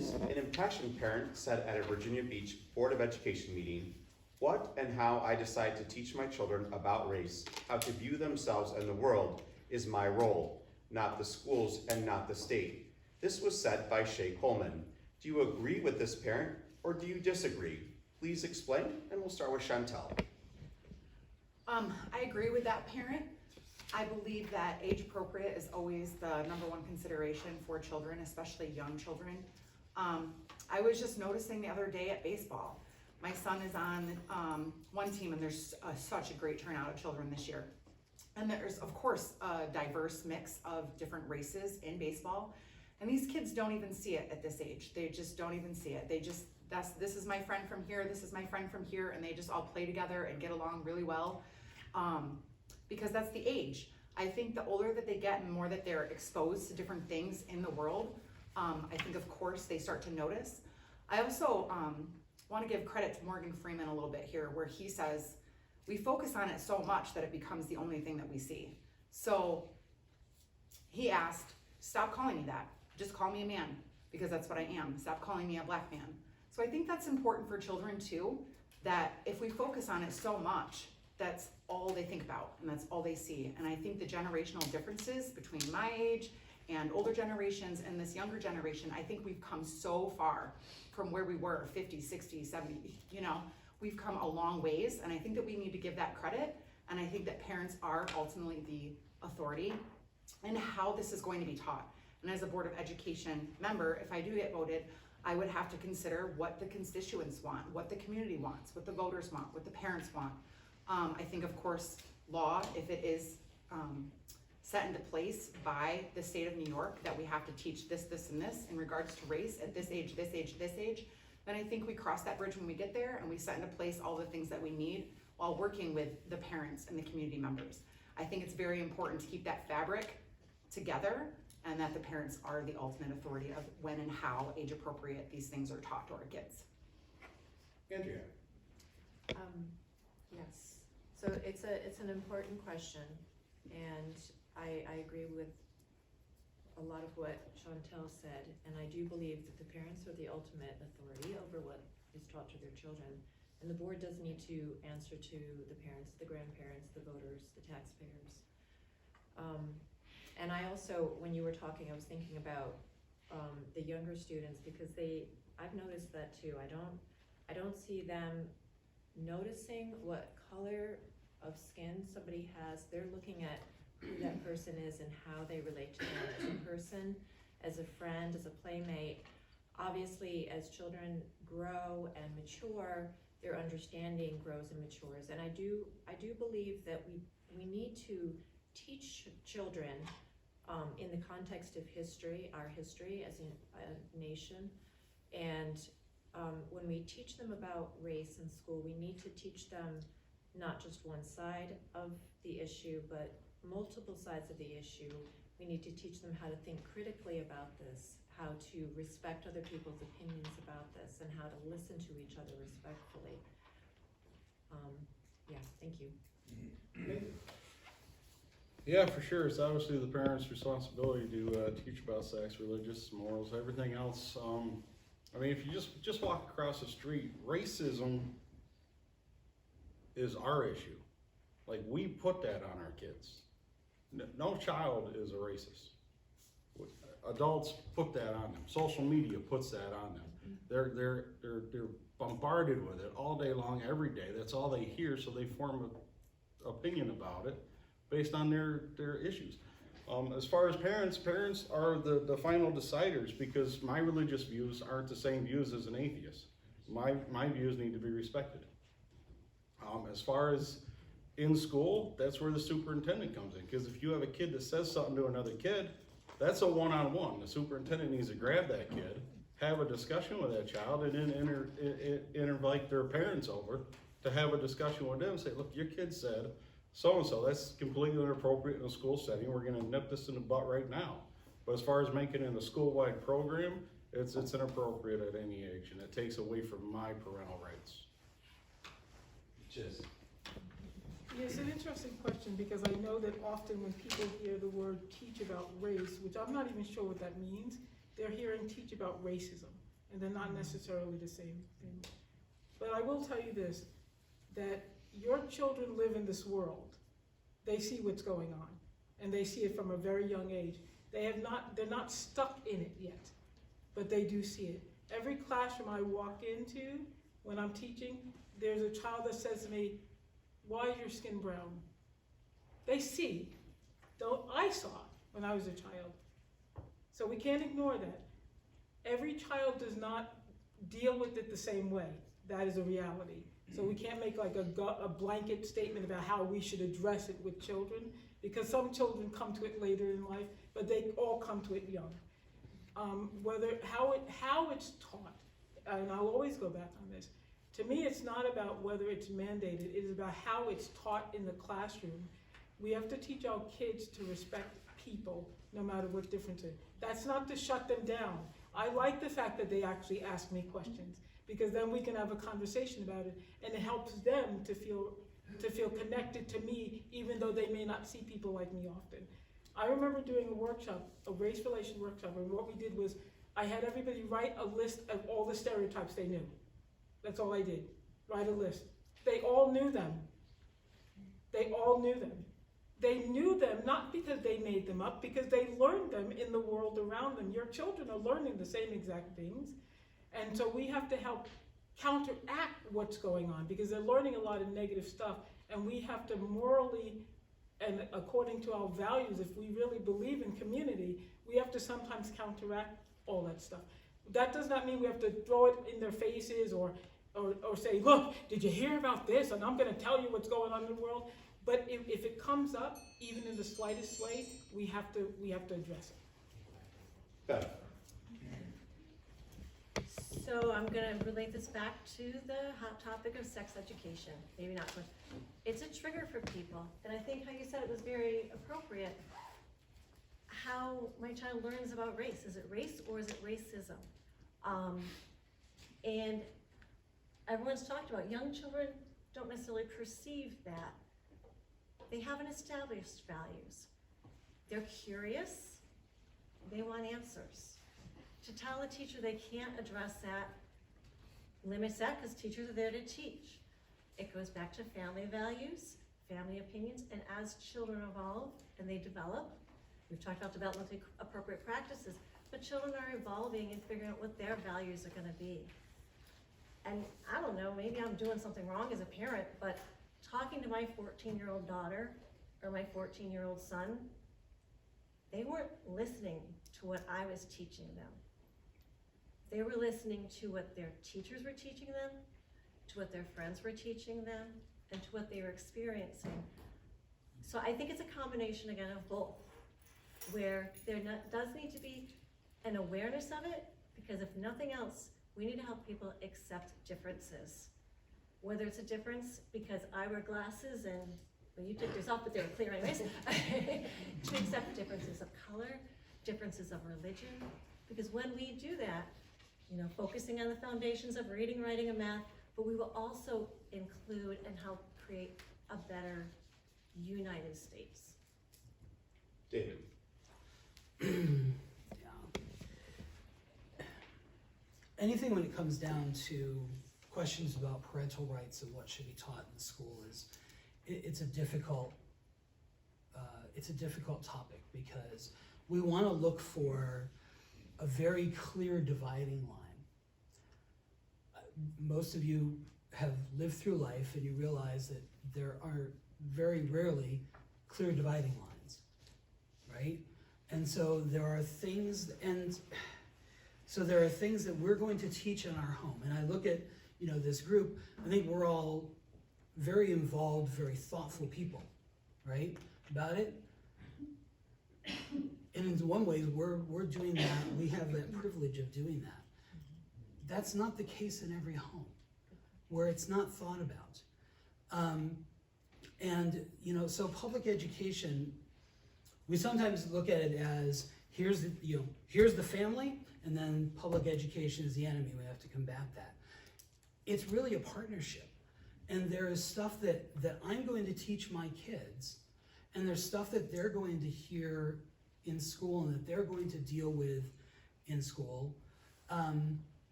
Liz, an impassioned parent, said at a Virginia Beach Board of Education meeting, "What and how I decide to teach my children about race, how to view themselves and the world, is my role, not the schools and not the state." This was said by Shay Coleman. Do you agree with this parent or do you disagree? Please explain, and we'll start with Chantel. I agree with that parent. I believe that age appropriate is always the number one consideration for children, especially young children. I was just noticing the other day at baseball, my son is on one team and there's such a great turnout of children this year. And there's of course a diverse mix of different races in baseball. And these kids don't even see it at this age. They just don't even see it. This is my friend from here, this is my friend from here, and they just all play together and get along really well. Because that's the age. I think the older that they get and the more that they're exposed to different things in the world, I think of course they start to notice. I also want to give credit to Morgan Freeman a little bit here, where he says, we focus on it so much that it becomes the only thing that we see. So he asked, stop calling me that. Just call me a man, because that's what I am. Stop calling me a black man. So I think that's important for children too, that if we focus on it so much, that's all they think about and that's all they see. And I think the generational differences between my age and older generations and this younger generation, I think we've come so far from where we were 50, 60, 70, we've come a long ways. And I think that we need to give that credit. And I think that parents are ultimately the authority in how this is going to be taught. And as a Board of Education member, if I do get voted, I would have to consider what the constituents want, what the community wants, what the voters want, what the parents want. I think, of course, law, if it is set into place by the state of New York, that we have to teach this, this, and this in regards to race at this age, this age, this age, then I think we cross that bridge when we get there and we set into place all the things that we need while working with the parents and the community members. I think it's very important to keep that fabric together and that the parents are the ultimate authority of when and how age appropriate these things are taught to our kids. Andrea. Yes, so it's an important question, and I agree with a lot of what Chantel said, and I do believe that the parents are the ultimate authority over what is taught to their children, and the board does need to answer to the parents, the grandparents, the voters, the taxpayers. And I also, when you were talking, I was thinking about the younger students, because I've noticed that too. I don't see them noticing what color of skin somebody has. They're looking at who that person is and how they relate to them as a person, as a friend, as a playmate. Obviously, as children grow and mature, their understanding grows and matures. And I do believe that we need to teach children in the context of history, our history as a nation. And when we teach them about race in school, we need to teach them not just one side of the issue, but multiple sides of the issue. We need to teach them how to think critically about this, how to respect other people's opinions about this, and how to listen to each other respectfully. Yeah, thank you. Yeah, for sure. It's obviously the parents' responsibility to teach about sex, religious, morals, everything else. I mean, if you just walk across the street, racism is our issue. Like, we put that on our kids. No child is a racist. Adults put that on them. Social media puts that on them. They're bombarded with it all day long, every day. That's all they hear, so they form an opinion about it based on their issues. As far as parents are the final deciders, because my religious views aren't the same views as an atheist. My views need to be respected. As far as in school, that's where the superintendent comes in, because if you have a kid that says something to another kid, that's a one-on-one. The superintendent needs to grab that kid, have a discussion with that child, and then invite their parents over to have a discussion with them and say, look, your kid said so-and-so, that's completely inappropriate in a school setting. We're gonna nip this in the butt right now. But as far as making it a school-wide program, it's inappropriate at any age, and it takes away from my parental rights. Cheers. Yeah, it's an interesting question, because I know that often when people hear the word teach about race, which I'm not even sure what that means, they're hearing teach about racism. and they're not necessarily the same thing. But I will tell you this, that your children live in this world. They see what's going on, and they see it from a very young age. They're not stuck in it yet, but they do see it. Every classroom I walk into when I'm teaching, there's a child that says to me, "Why is your skin brown?" They see, though I saw it when I was a child. So we can't ignore that. Every child does not deal with it the same way. That is a reality. So we can't make like a blanket statement about how we should address it with children, because some children come to it later in life, but they all come to it young. How it's taught, and I'll always go back on this, to me it's not about whether it's mandated, it is about how it's taught in the classroom. We have to teach our kids to respect people, no matter what difference it is. That's not to shut them down. I like the fact that they actually ask me questions, because then we can have a conversation about it, and it helps them to feel connected to me, even though they may not see people like me often. I remember doing a workshop, a race relation workshop, and what we did was I had everybody write a list of all the stereotypes they knew. That's all I did, write a list. They all knew them. They all knew them. They knew them not because they made them up, because they learned them in the world around them. Your children are learning the same exact things. And so we have to help counteract what's going on, because they're learning a lot of negative stuff, and we have to morally, and according to our values, if we really believe in community, we have to sometimes counteract all that stuff. That does not mean we have to throw it in their faces or say, "Look, did you hear about this? And I'm gonna tell you what's going on in the world." But if it comes up, even in the slightest way, we have to address it. Beth. So I'm gonna relate this back to the hot topic of sex education, maybe not, but it's a trigger for people. And I think how you said it was very appropriate. How my child learns about race. Is it race or is it racism? And everyone's talked about, young children don't necessarily perceive that. They haven't established values. They're curious, they want answers. To tell a teacher they can't address that limits that, because teachers are there to teach. It goes back to family values, family opinions, and as children evolve and they develop, we've talked about developmentally appropriate practices, but children are evolving and figuring out what their values are gonna be. And I don't know, maybe I'm doing something wrong as a parent, but talking to my 14-year-old daughter or my 14-year-old son, they weren't listening to what I was teaching them. They were listening to what their teachers were teaching them, to what their friends were teaching them, and to what they were experiencing. So I think it's a combination again of both, where there does need to be an awareness of it, because if nothing else, we need to help people accept differences. Whether it's a difference because I wear glasses and, well, you took yours off, but they were clear anyways, to accept differences of color, differences of religion, because when we do that, focusing on the foundations of reading, writing, and math, but we will also include and help create a better United States. David. Anything when it comes down to questions about parental rights and what should be taught in the school it's a difficult topic, because we want to look for a very clear dividing line. Most of you have lived through life and you realize that there are very rarely clear dividing lines, right? And so there are things that we're going to teach in our home. And I look at this group, I think we're all very involved, very thoughtful people, right, about it. And in one way, we're doing that, we have that privilege of doing that. That's not the case in every home, where it's not thought about. So public education, we sometimes look at it as, here's the family, and then public education is the enemy, we have to combat that. It's really a partnership. And there is stuff that I'm going to teach my kids, and there's stuff that they're going to hear in school and that they're going to deal with in school.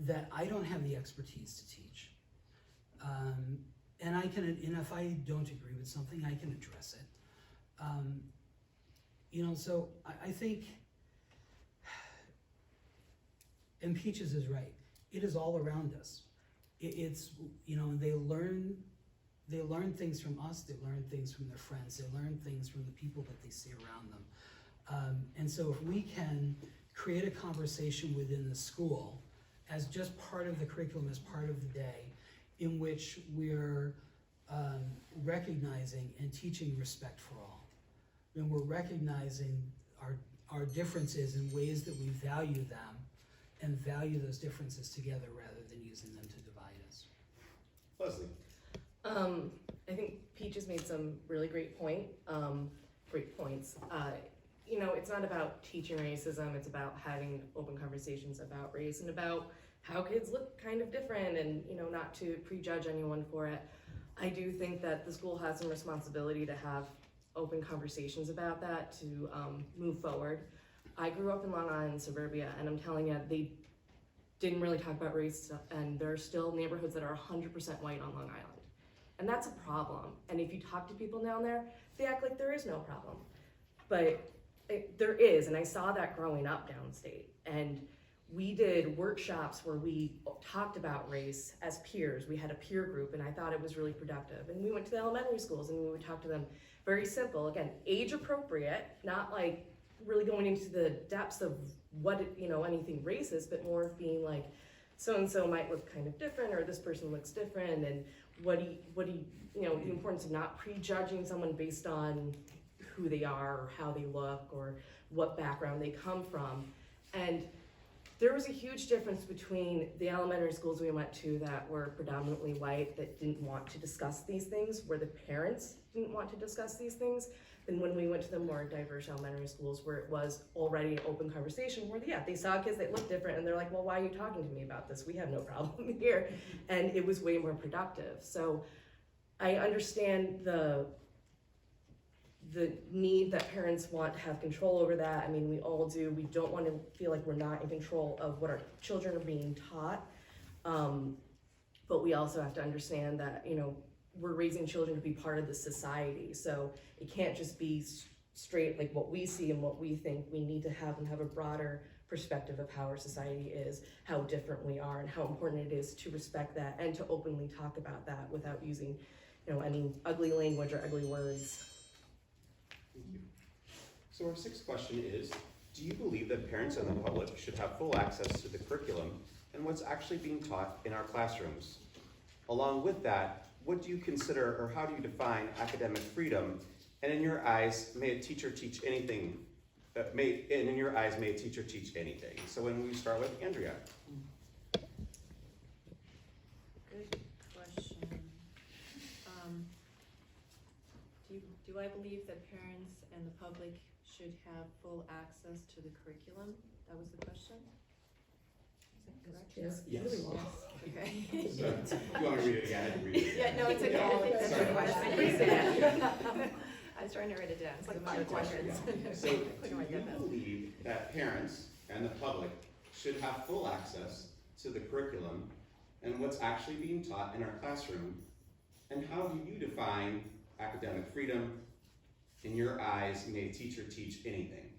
that I don't have the expertise to teach. And if I don't agree with something, I can address it. So I think, and Peaches is right, it is all around us. It's, they learn things from us, they learn things from their friends, they learn things from the people that they see around them. And so if we can create a conversation within the school as just part of the curriculum, as part of the day, in which we're recognizing and teaching respect for all. And we're recognizing our differences in ways that we value them and value those differences together rather than using them to divide us. Leslie. I think Peach has made some really great points. It's not about teaching racism, it's about having open conversations about race and about how kids look kind of different and, not to prejudge anyone for it. I do think that the school has some responsibility to have open conversations about that to move forward. I grew up in Long Island suburbia, and I'm telling you, they didn't really talk about race, and there are still neighborhoods that are 100% white on Long Island. And that's a problem. And if you talk to people down there, they act like there is no problem. But there is, and I saw that growing up downstate. And we did workshops where we talked about race as peers. We had a peer group, and I thought it was really productive. And we went to the elementary schools, and we would talk to them very simple. Again, age appropriate, not like really going into the depths of what, anything racist, but more of being like, so-and-so might look kind of different, or this person looks different, and the importance of not prejudging someone based on who they are, or how they look, or what background they come from. And there was a huge difference between the elementary schools we went to that were predominantly white, that didn't want to discuss these things, where the parents didn't want to discuss these things, than when we went to the more diverse elementary schools where it was already an open conversation, where they saw kids that looked different and they're like, well, why are you talking to me about this? We have no problem here. And it was way more productive. So I understand the need that parents want to have control over that. I mean, we all do. We don't want to feel like we're not in control of what our children are being taught. But we also have to understand that, we're raising children to be part of the society. So it can't just be straight like what we see and what we think. We need to have them have a broader perspective of how our society is, how different we are, and how important it is to respect that and to openly talk about that without using, any ugly language or ugly words. Thank you. So our sixth question is, do you believe that parents and the public should have full access to the curriculum and what's actually being taught in our classrooms? Along with that, what do you consider, or how do you define academic freedom? And in your eyes, may a teacher teach anything? In your eyes, may a teacher teach anything? So when we start with Andrea. Good question. Do I believe that parents and the public should have full access to the curriculum? That was the question? Is that correct? Yes. Okay. So, you want to read it again? I can read it again. Yeah, no, it's okay. I think that's Sorry. the question. I was trying to write it down. It's like Some five other questions. So, Click do on my you goodness. believe that parents and the public should have full access to the curriculum and what's actually being taught in our classroom? And how do you define academic freedom? In your eyes, may a teacher teach anything?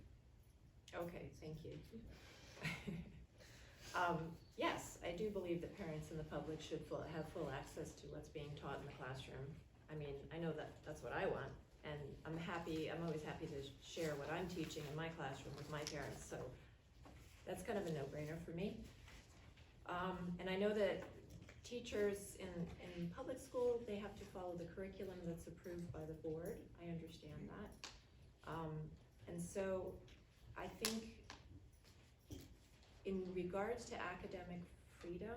Okay, thank you. Yes, I do believe that parents and the public should have full access to what's being taught in the classroom. I mean, I know that that's what I want, and I'm always happy to share what I'm teaching in my classroom with my parents, so that's kind of a no-brainer for me. And I know that teachers in public school, they have to follow the curriculum that's approved by the board. I understand that. And so I think in regards to academic freedom,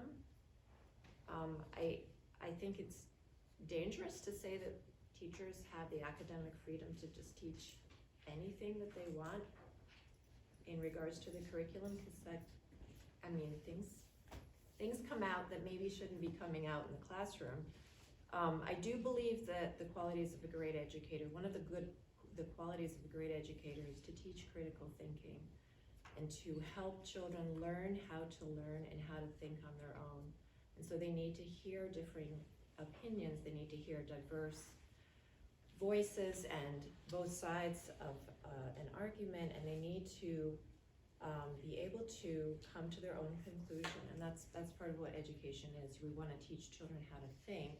I think it's dangerous to say that teachers have the academic freedom to just teach anything that they want in regards to the curriculum, because things come out that maybe shouldn't be coming out in the classroom. I do believe that the qualities of a great educator, one of the qualities of a great educator is to teach critical thinking. and to help children learn how to learn and how to think on their own. And so they need to hear differing opinions, they need to hear diverse voices and both sides of an argument, and they need to be able to come to their own conclusion. And that's part of what education is. We want to teach children how to think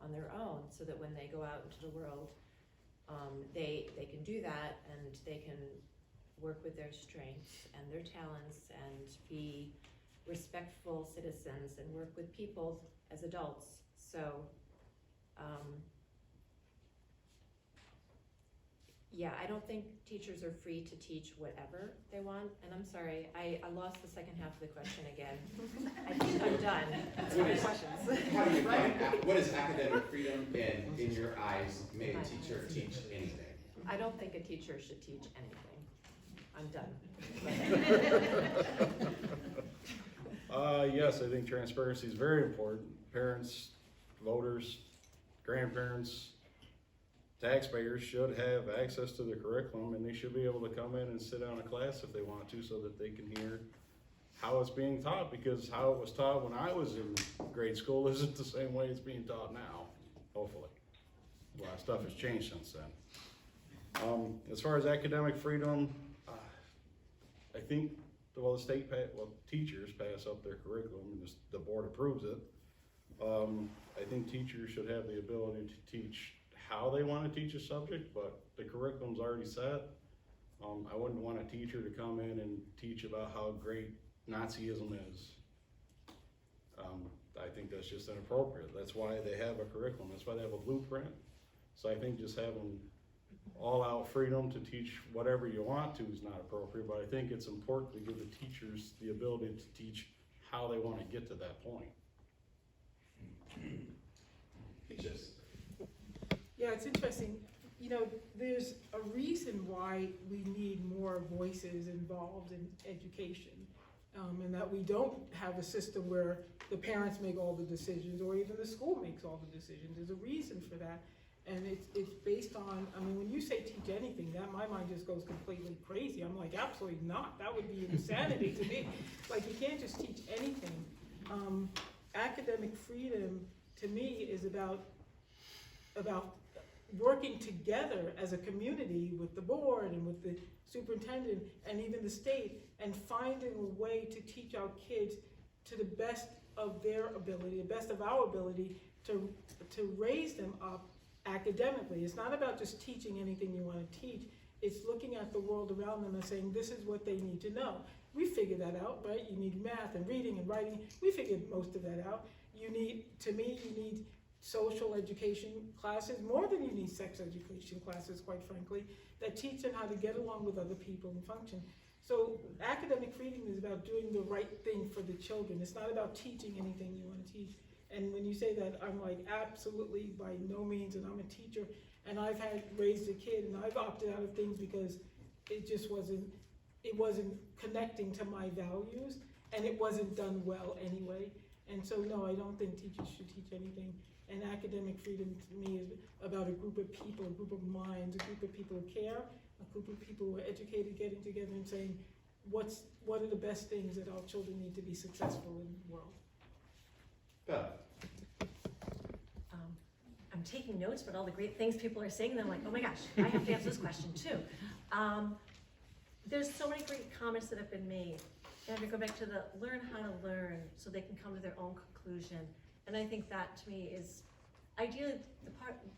on their own so that when they go out into the world, they can do that, and they can work with their strengths and their talents and be respectful citizens and work with people as adults. So yeah, I don't think teachers are free to teach whatever they want. And I'm sorry, I lost the second half of the question again. I think I'm done. That's my questions. What is academic freedom, and in your eyes, may a teacher teach anything? I don't think a teacher should teach anything. I'm done. Yes, I think transparency is very important. Parents, voters, grandparents, taxpayers should have access to the curriculum, and they should be able to come in and sit down in class if they want to, so that they can hear how it's being taught, because how it was taught when I was in grade school isn't the same way it's being taught now, hopefully. A lot of stuff has changed since then. As far as academic freedom, I think, well, teachers pass up their curriculum and the board approves it. I think teachers should have the ability to teach how they want to teach a subject, but the curriculum's already set. I wouldn't want a teacher to come in and teach about how great Nazism is. I think that's just inappropriate. That's why they have a curriculum. That's why they have a blueprint. So I think just having all-out freedom to teach whatever you want to is not appropriate, but I think it's important to give the teachers the ability to teach how they want to get to that point. Teachers. Yeah, it's interesting. You know, there's a reason why we need more voices involved in education, and that we don't have a system where the parents make all the decisions or even the school makes all the decisions. There's a reason for that. And it's based on, I mean, when you say teach anything, that my mind just goes completely crazy. I'm like, absolutely not. That would be insanity to me. Like, you can't just teach anything. Academic freedom, to me, is about working together as a community with the board and with the superintendent and even the state, and finding a way to teach our kids to the best of their ability, the best of our ability to raise them up academically. It's not about just teaching anything you want to teach. It's looking at the world around them and saying, this is what they need to know. We figured that out, right? You need math and reading and writing. We figured most of that out. You need social education classes more than you need sex education classes, quite frankly, that teach them how to get along with other people and function. So academic freedom is about doing the right thing for the children. It's not about teaching anything you want to teach. And when you say that, I'm like, absolutely, by no means, and I'm a teacher, and I've raised a kid, and I've opted out of things because it just wasn't connecting to my values, and it wasn't done well anyway. And so, no, I don't think teachers should teach anything. And academic freedom to me is about a group of people, a group of minds, a group of people who care, a group of people who are educated, getting together and saying, what are the best things that our children need to be successful in the world? Beth. I'm taking notes, but all the great things people are saying, and I'm like, oh my gosh, I have to answer this question too. There's so many great comments that have been made. And we go back to the learn how to learn so they can come to their own conclusion. And I think that to me is ideally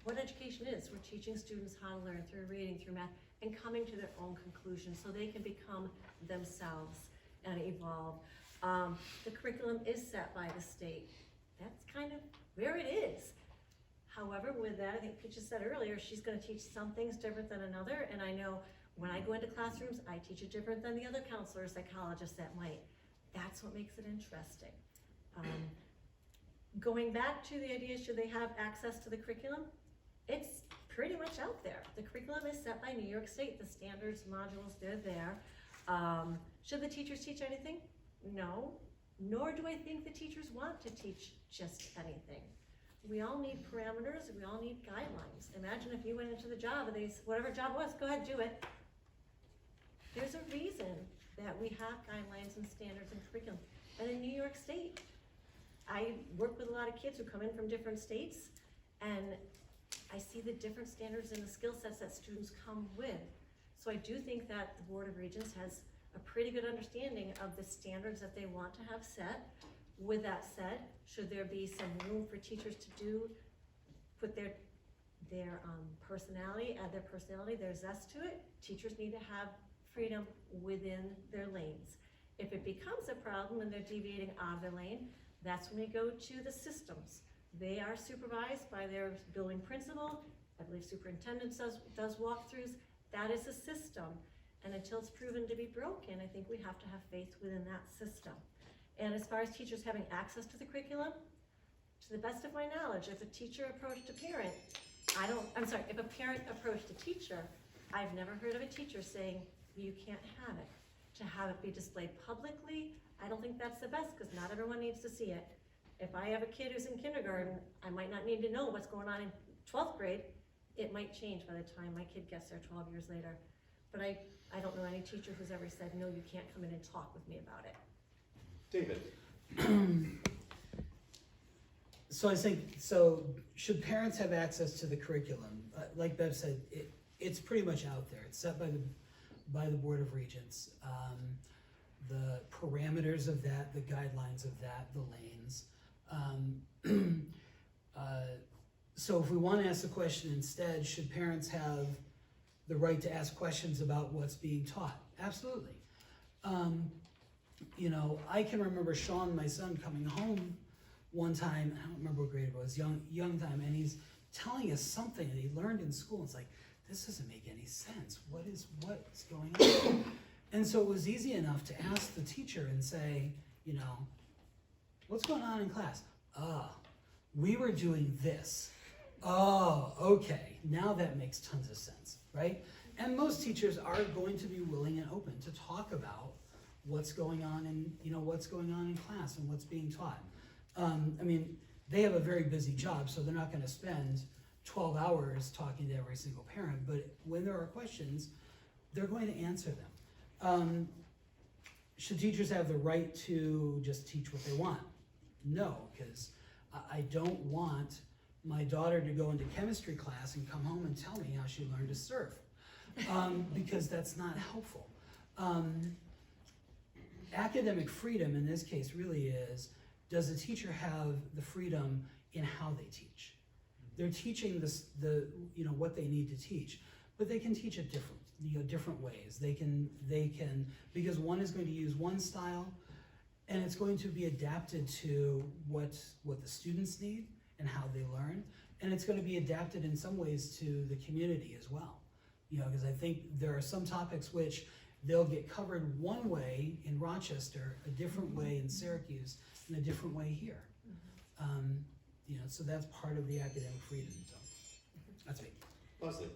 what education is. We're teaching students how to learn through reading, through math, and coming to their own conclusion so they can become themselves and evolve. The curriculum is set by the state. That's kind of where it is. However, with that, I think Peaches said earlier, she's going to teach some things different than another, and I know when I go into classrooms, I teach it different than the other counselors, psychologists that might. That's what makes it interesting. Going back to the idea, should they have access to the curriculum? It's pretty much out there. The curriculum is set by New York State. The standards, modules, they're there. Should the teachers teach anything? No, nor do I think the teachers want to teach just anything. We all need parameters, we all need guidelines. Imagine if you went into the job and whatever job it was, go ahead, do it. There's a reason that we have guidelines and standards and curriculum. And in New York State, I work with a lot of kids who come in from different states, and I see the different standards and the skill sets that students come with. So I do think that the Board of Regents has a pretty good understanding of the standards that they want to have set. With that said, should there be some room for teachers to put their personality, add their personality, their zest to it, teachers need to have freedom within their lanes. If it becomes a problem and they're deviating out of their lane, that's when we go to the systems. They are supervised by their building principal. I believe superintendent does walkthroughs. That is a system. And until it's proven to be broken, I think we have to have faith within that system. And as far as teachers having access to the curriculum, to the best of my knowledge, if a teacher approached a parent, if a parent approached a teacher, I've never heard of a teacher saying, you can't have it. To have it be displayed publicly, I don't think that's the best, because not everyone needs to see it. If I have a kid who's in kindergarten, I might not need to know what's going on in 12th grade. It might change by the time my kid gets there 12 years later. But I don't know any teacher who's ever said, no, you can't come in and talk with me about it. David. So should parents have access to the curriculum? Like Bev said, it's pretty much out there. It's set by the Board of Regents. The parameters of that, the guidelines of that, the lanes. So if we want to ask the question instead, should parents have the right to ask questions about what's being taught? Absolutely. I can remember Sean, my son, coming home one time, I don't remember what grade it was, young time, and he's telling us something that he learned in school. It's like, this doesn't make any sense. What's going on? And so it was easy enough to ask the teacher and say, what's going on in class? We were doing this. Oh, okay, now that makes tons of sense, right? And most teachers are going to be willing and open to talk about what's going on in class and what's being taught. They have a very busy job, so they're not going to spend 12 hours talking to every single parent, but when there are questions, they're going to answer them. Should teachers have the right to just teach what they want? No, because I don't want my daughter to go into chemistry class and come home and tell me how she learned to surf, because that's not helpful. Academic freedom in this case really is, does the teacher have the freedom in how they teach? They're teaching what they need to teach, but they can teach it different ways. They can, because one is going to use one style, and it's going to be adapted to what the students need and how they learn, and it's going to be adapted in some ways to the community as well. Because I think there are some topics which they'll get covered one way in Rochester, a different way in Syracuse, and a different way here. So that's part of the academic freedom. So that's me. Leslie.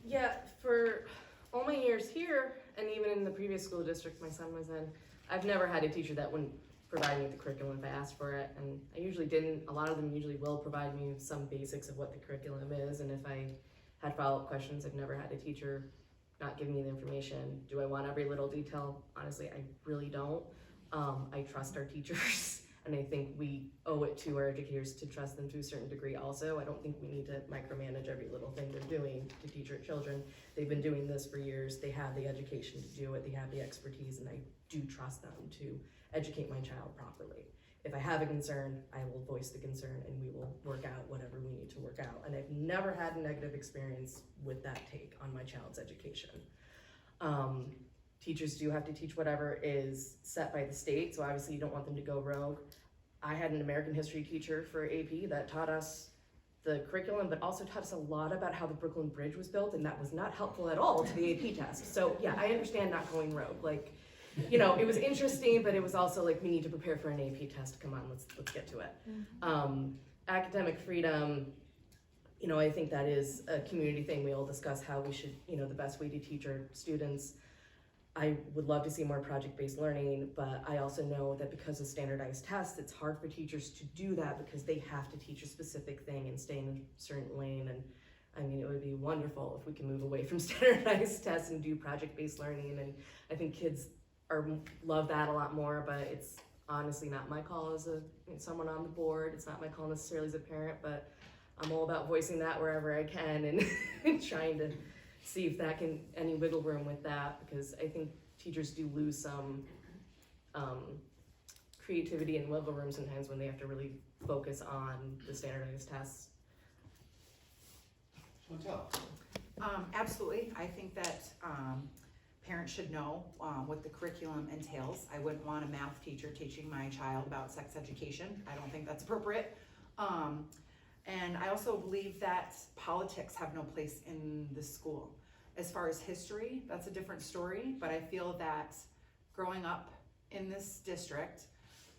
Yeah, for all my years here, and even in the previous school district my son was in, I've never had a teacher that wouldn't provide me with the curriculum if I asked for it, and I usually didn't. A lot of them usually will provide me with some basics of what the curriculum is, and if I had follow-up questions, I've never had a teacher not give me the information. Do I want every little detail? Honestly, I really don't. I trust our teachers, and I think we owe it to our educators to trust them to a certain degree also. I don't think we need to micromanage every little thing they're doing to teach our children. They've been doing this for years. They have the education to do it. They have the expertise, and I do trust them to educate my child properly. If I have a concern, I will voice the concern, and we will work out whatever we need to work out. And I've never had a negative experience with that take on my child's education. Teachers do have to teach whatever is set by the state, so obviously you don't want them to go rogue. I had an American history teacher for AP that taught us the curriculum, but also taught us a lot about how the Brooklyn Bridge was built, and that was not helpful at all to the AP test. So yeah, I understand not going rogue. It was interesting, but it was also like, we need to prepare for an AP test. Come on, let's get to it. Academic freedom, I think that is a community thing. We all discuss how we should, the best way to teach our students. I would love to see more project-based learning, but I also know that because of standardized tests, it's hard for teachers to do that because they have to teach a specific thing and stay in a certain lane. And I mean, it would be wonderful if we can move away from standardized tests and do project-based learning, and I think kids love that a lot more, but it's honestly not my call as someone on the board. It's not my call necessarily as a parent, but I'm all about voicing that wherever I can and trying to see if that can, any wiggle room with that, because I think teachers do lose some creativity and wiggle room sometimes when they have to really focus on the standardized tests. Chantel? Absolutely. I think that parents should know what the curriculum entails. I wouldn't want a math teacher teaching my child about sex education. I don't think that's appropriate. And I also believe that politics have no place in the school. As far as history, that's a different story, but I feel that growing up in this district,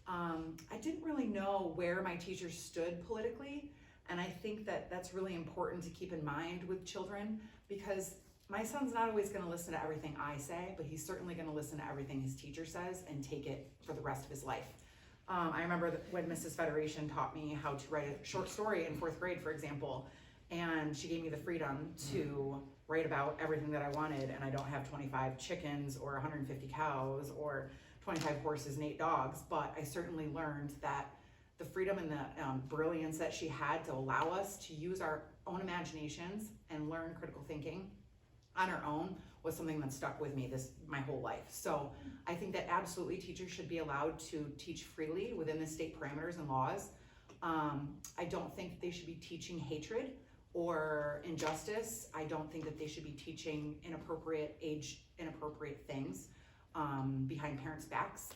I didn't really know where my teachers stood politically, and I think that that's really important to keep in mind with children, because my son's not always gonna listen to everything I say, but he's certainly gonna listen to everything his teacher says and take it for the rest of his life. I remember that when Mrs. Federation taught me how to write a short story in 4th grade, for example, and she gave me the freedom to write about everything that I wanted, and I don't have 25 chickens or 150 cows or 25 horses and 8 dogs, but I certainly learned that the freedom and the brilliance that she had to allow us to use our own imaginations and learn critical thinking on our own was something that stuck with me my whole life. So I think that absolutely teachers should be allowed to teach freely within the state parameters and laws. I don't think they should be teaching hatred or injustice. I don't think that they should be teaching inappropriate things behind parents' backs.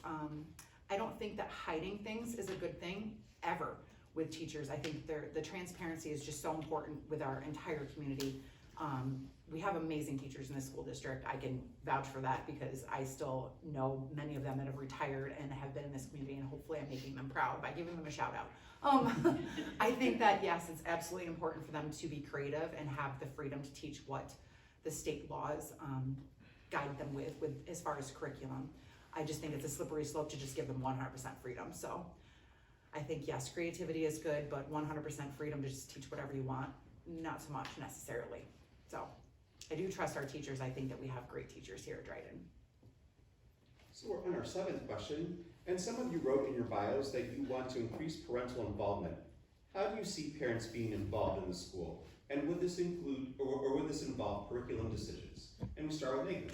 I don't think that hiding things is a good thing ever with teachers. I think the transparency is just so important with our entire community. We have amazing teachers in this school district. I can vouch for that because I still know many of them that have retired and have been in this community, and hopefully I'm making them proud by giving them a shout out. I think that yes, it's absolutely important for them to be creative and have the freedom to teach what the state laws guide them with as far as curriculum. I just think it's a slippery slope to just give them 100% freedom. So I think yes, creativity is good, but 100% freedom to just teach whatever you want, not so much necessarily. So I do trust our teachers. I think that we have great teachers here at Dryden. So we're on our 7th question, and some of you wrote in your bios that you want to increase parental involvement. How do you see parents being involved in the school? And would this include, or would this involve curriculum decisions? And we start with Nathan.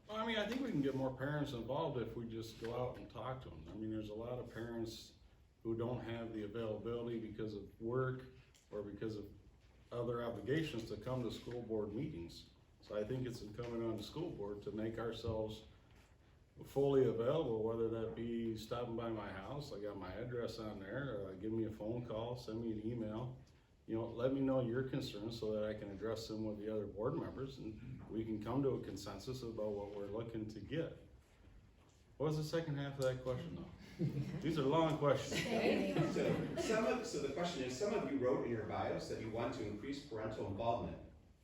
Well, I mean, I think we can get more parents involved if we just go out and talk to them. I mean, there's a lot of parents who don't have the availability because of work or because of other obligations to come to school board meetings. So I think it's incumbent on the school board to make ourselves fully available, whether that be stopping by my house, I got my address on there, give me a phone call, send me an email. You know, let me know your concerns so that I can address them with the other board members and we can come to a consensus about what we're looking to get. What was the second half of that question though? These are long questions. So the question is, some of you wrote in your bios that you want to increase parental involvement.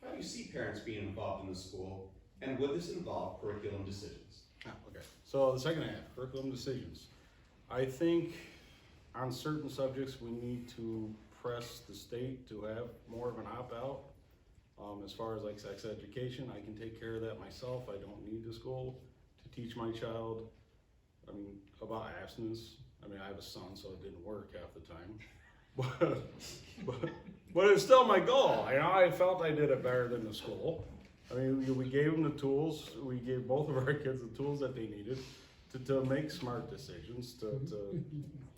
How do you see parents being involved in the school, and would this involve curriculum decisions? Okay, so the second half, curriculum decisions. I think on certain subjects we need to press the state to have more of an opt-out. As far as like sex education, I can take care of that myself. I don't need the school to teach my child. I mean, about abstinence. I mean, I have a son, so it didn't work half the time. But it's still my goal. You know, I felt I did it better than the school. I mean, we gave them the tools. We gave both of our kids the tools that they needed to make smart decisions, to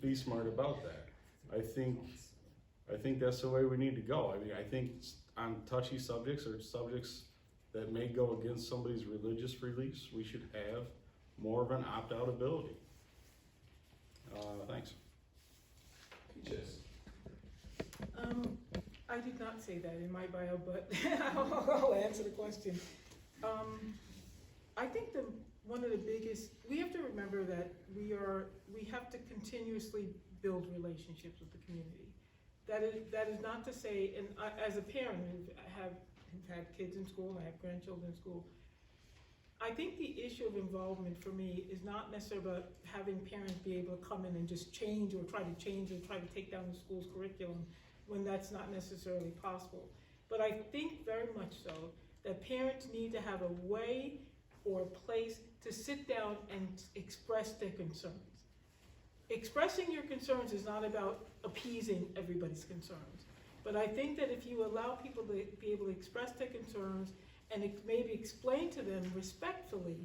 be smart about that. I think that's the way we need to go. I mean, I think on touchy subjects or subjects that may go against somebody's religious beliefs, we should have more of an opt-out ability. Thanks. Peaches. I did not say that in my bio, but I'll answer the question. I think one of the biggest, we have to remember that we have to continuously build relationships with the community. That is not to say, and as a parent who have had kids in school, I have grandchildren in school, I think the issue of involvement for me is not necessarily about having parents be able to come in and just change or try to take down the school's curriculum when that's not necessarily possible. But I think very much so that parents need to have a way or a place to sit down and express their concerns. Expressing your concerns is not about appeasing everybody's concerns. But I think that if you allow people to be able to express their concerns and maybe explain to them respectfully,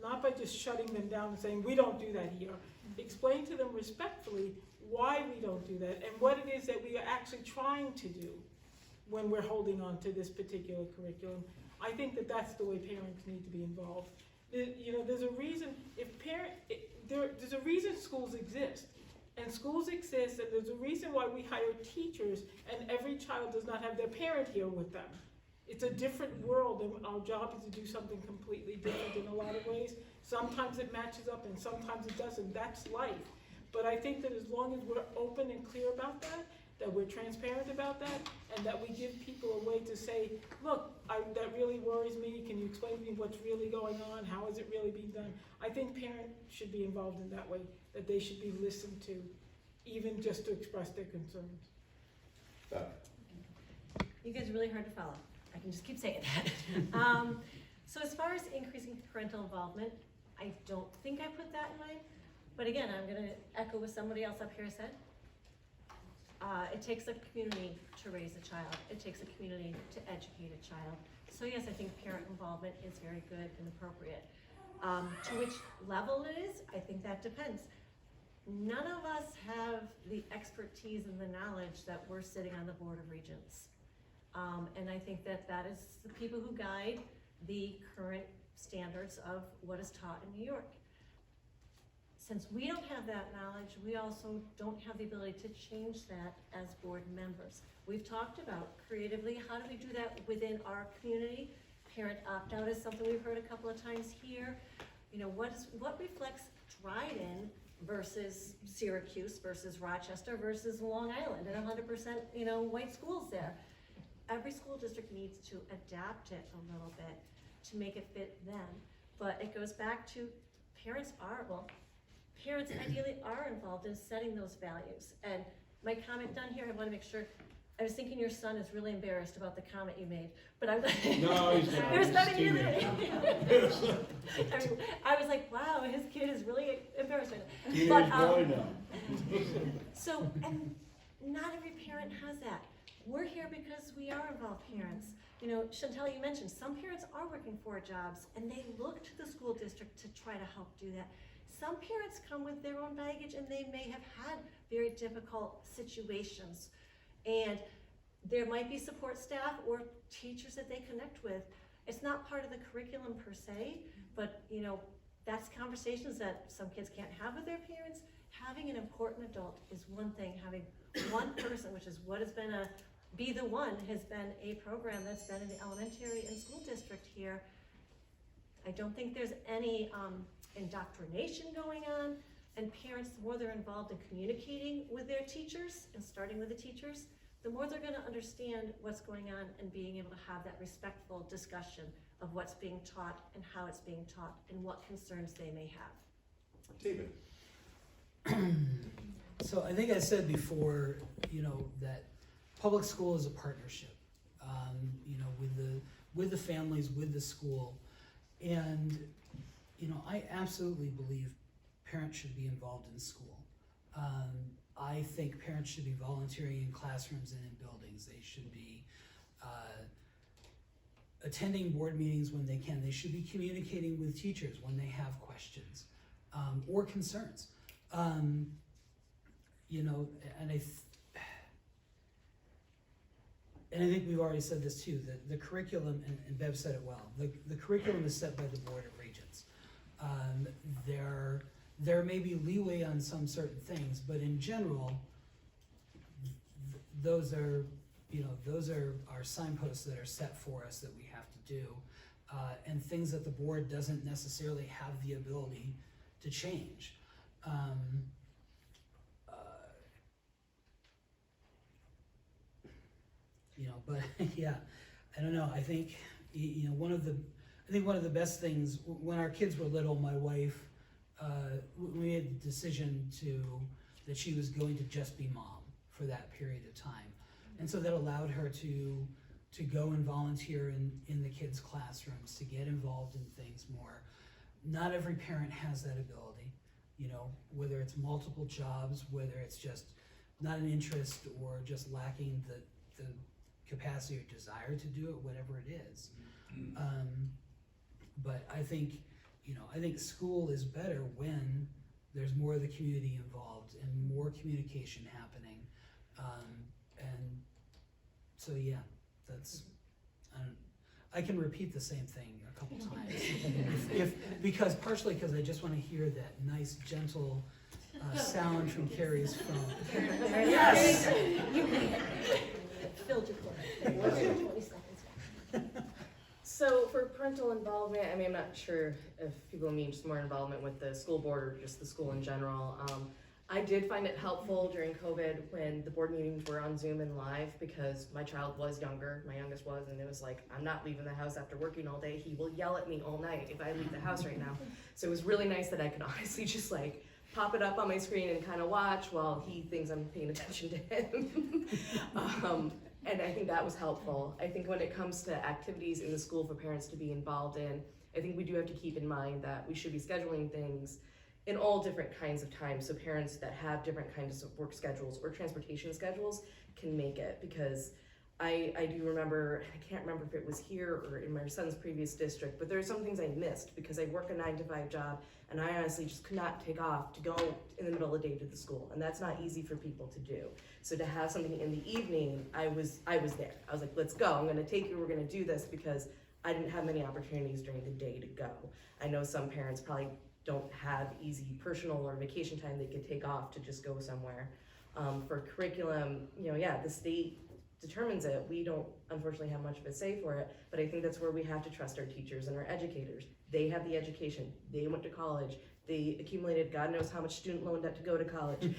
not by just shutting them down and saying, we don't do that here. Explain to them respectfully why we don't do that and what it is that we are actually trying to do when we're holding on to this particular curriculum. I think that that's the way parents need to be involved. There's a reason, there's a reason schools exist. And schools exist, and there's a reason why we hire teachers, and every child does not have their parent here with them. It's a different world, and our job is to do something completely different in a lot of ways. Sometimes it matches up, and sometimes it doesn't. That's life. But I think that as long as we're open and clear about that we're transparent about that, and that we give people a way to say, look, that really worries me. Can you explain to me what's really going on? How is it really being done? I think parents should be involved in that way, that they should be listened to, even just to express their concerns. You guys are really hard to follow. I can just keep saying that. So as far as increasing parental involvement, I don't think I put that in mind. But again, I'm gonna echo what somebody else up here said. It takes a community to raise a child. It takes a community to educate a child. So yes, I think parent involvement is very good and appropriate. To which level it is, I think that depends. None of us have the expertise and the knowledge that we're sitting on the Board of Regents. And I think that is the people who guide the current standards of what is taught in New York. Since we don't have that knowledge, we also don't have the ability to change that as board members. We've talked about creatively, how do we do that within our community? Parent opt-out is something we've heard a couple of times here. What reflects Dryden versus Syracuse versus Rochester versus Long Island and 100% white schools there. Every school district needs to adapt it a little bit to make it fit them. But it goes back to parents ideally are involved in setting those values. And my comment down here, I want to make sure, I was thinking your son is really embarrassed about the comment you made, but I'm No, he's not. it was He's not a you teenager. I was like, wow, his kid is really embarrassed right now. Teenage But, boy now. So, and not every parent has that. We're here because we are involved parents. Chantel, you mentioned some parents are working 4 jobs and they look to the school district to try to help do that. Some parents come with their own baggage and they may have had very difficult situations. And there might be support staff or teachers that they connect with. It's not part of the curriculum per se, but that's conversations that some kids can't have with their parents. Having an important adult is one thing. Having one person, which is what has been Be the One has been a program that's been in the elementary and school district here. I don't think there's any indoctrination going on, and parents, the more they're involved in communicating with their teachers and starting with the teachers, the more they're gonna understand what's going on and being able to have that respectful discussion of what's being taught and how it's being taught and what concerns they may have. David. So I think I said before, that public school is a partnership, with the families, with the school. And, I absolutely believe parents should be involved in school. I think parents should be volunteering in classrooms and in buildings. They should be attending board meetings when they can. They should be communicating with teachers when they have questions or concerns. And I think we've already said this too, that the curriculum, and Bev said it well, the curriculum is set by the Board of Regents. There may be leeway on some certain things, but in general, those are our signposts that are set for us that we have to do, and things that the board doesn't necessarily have the ability to change. But yeah, I don't know. I think one of I think one of the best things, when our kids were little, my wife, we made the decision that she was going to just be mom for that period of time. And so that allowed her to go and volunteer in the kids' classrooms, to get involved in things more. Not every parent has that ability, you know, whether it's multiple jobs, whether it's just not an interest or just lacking the capacity or desire to do it, whatever it is. But I think, you know, I think school is better when there's more of the community involved and more communication happening. And so, yeah, that's, I can repeat the same thing a couple times. Partially because I just want to hear that nice, gentle sound from Carrie's phone. Yes! You filled your corner. 20 seconds. So for parental involvement, I mean, I'm not sure if people mean just more involvement with the school board or just the school in general. I did find it helpful during COVID when the board meetings were on Zoom and live, because my child was younger, my youngest was, and it was like, I'm not leaving the house after working all day. He will yell at me all night if I leave the house right now. So it was really nice that I could honestly just like pop it up on my screen and kind of watch while he thinks I'm paying attention to him. And I think that was helpful. I think when it comes to activities in the school for parents to be involved in, I think we do have to keep in mind that we should be scheduling things in all different kinds of times, so parents that have different kinds of work schedules or transportation schedules can make it. Because I do remember, I can't remember if it was here or in my son's previous district, but there are some things I missed because I work a 9-to-5 job, and I honestly just could not take off to go in the middle of the day to the school, and that's not easy for people to do. So to have something in the evening, I was there. I was like, let's go, I'm gonna take you, we're gonna do this, because I didn't have many opportunities during the day to go. I know some parents probably don't have easy personal or vacation time they could take off to just go somewhere. For curriculum, you know, yeah, the state determines it. We don't unfortunately have much of a say for it, but I think that's where we have to trust our teachers and our educators. They have the education, they went to college, they accumulated God knows how much student loan debt to go to college.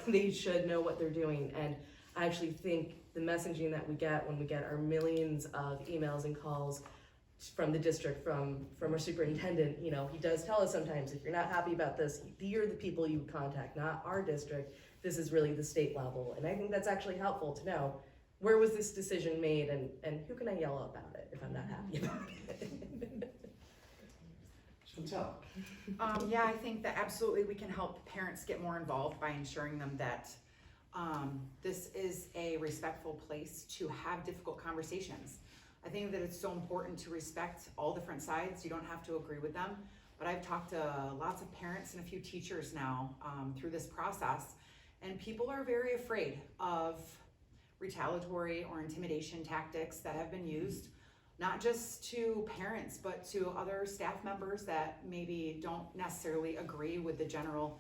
They should know what they're doing. And I actually think the messaging that we get when we get our millions of emails and calls from the district, from our superintendent, you know, he does tell us sometimes, if you're not happy about this, you're the people you would contact, not our district. This is really the state level. And I think that's actually helpful to know, where was this decision made, and who can I yell about it if I'm not happy about it? Chantel. Yeah, I think that absolutely we can help parents get more involved by ensuring them that this is a respectful place to have difficult conversations. I think that it's so important to respect all different sides. You don't have to agree with them, but I've talked to lots of parents and a few teachers now through this process, and people are very afraid of retaliatory or intimidation tactics that have been used, not just to parents, but to other staff members that maybe don't necessarily agree with the general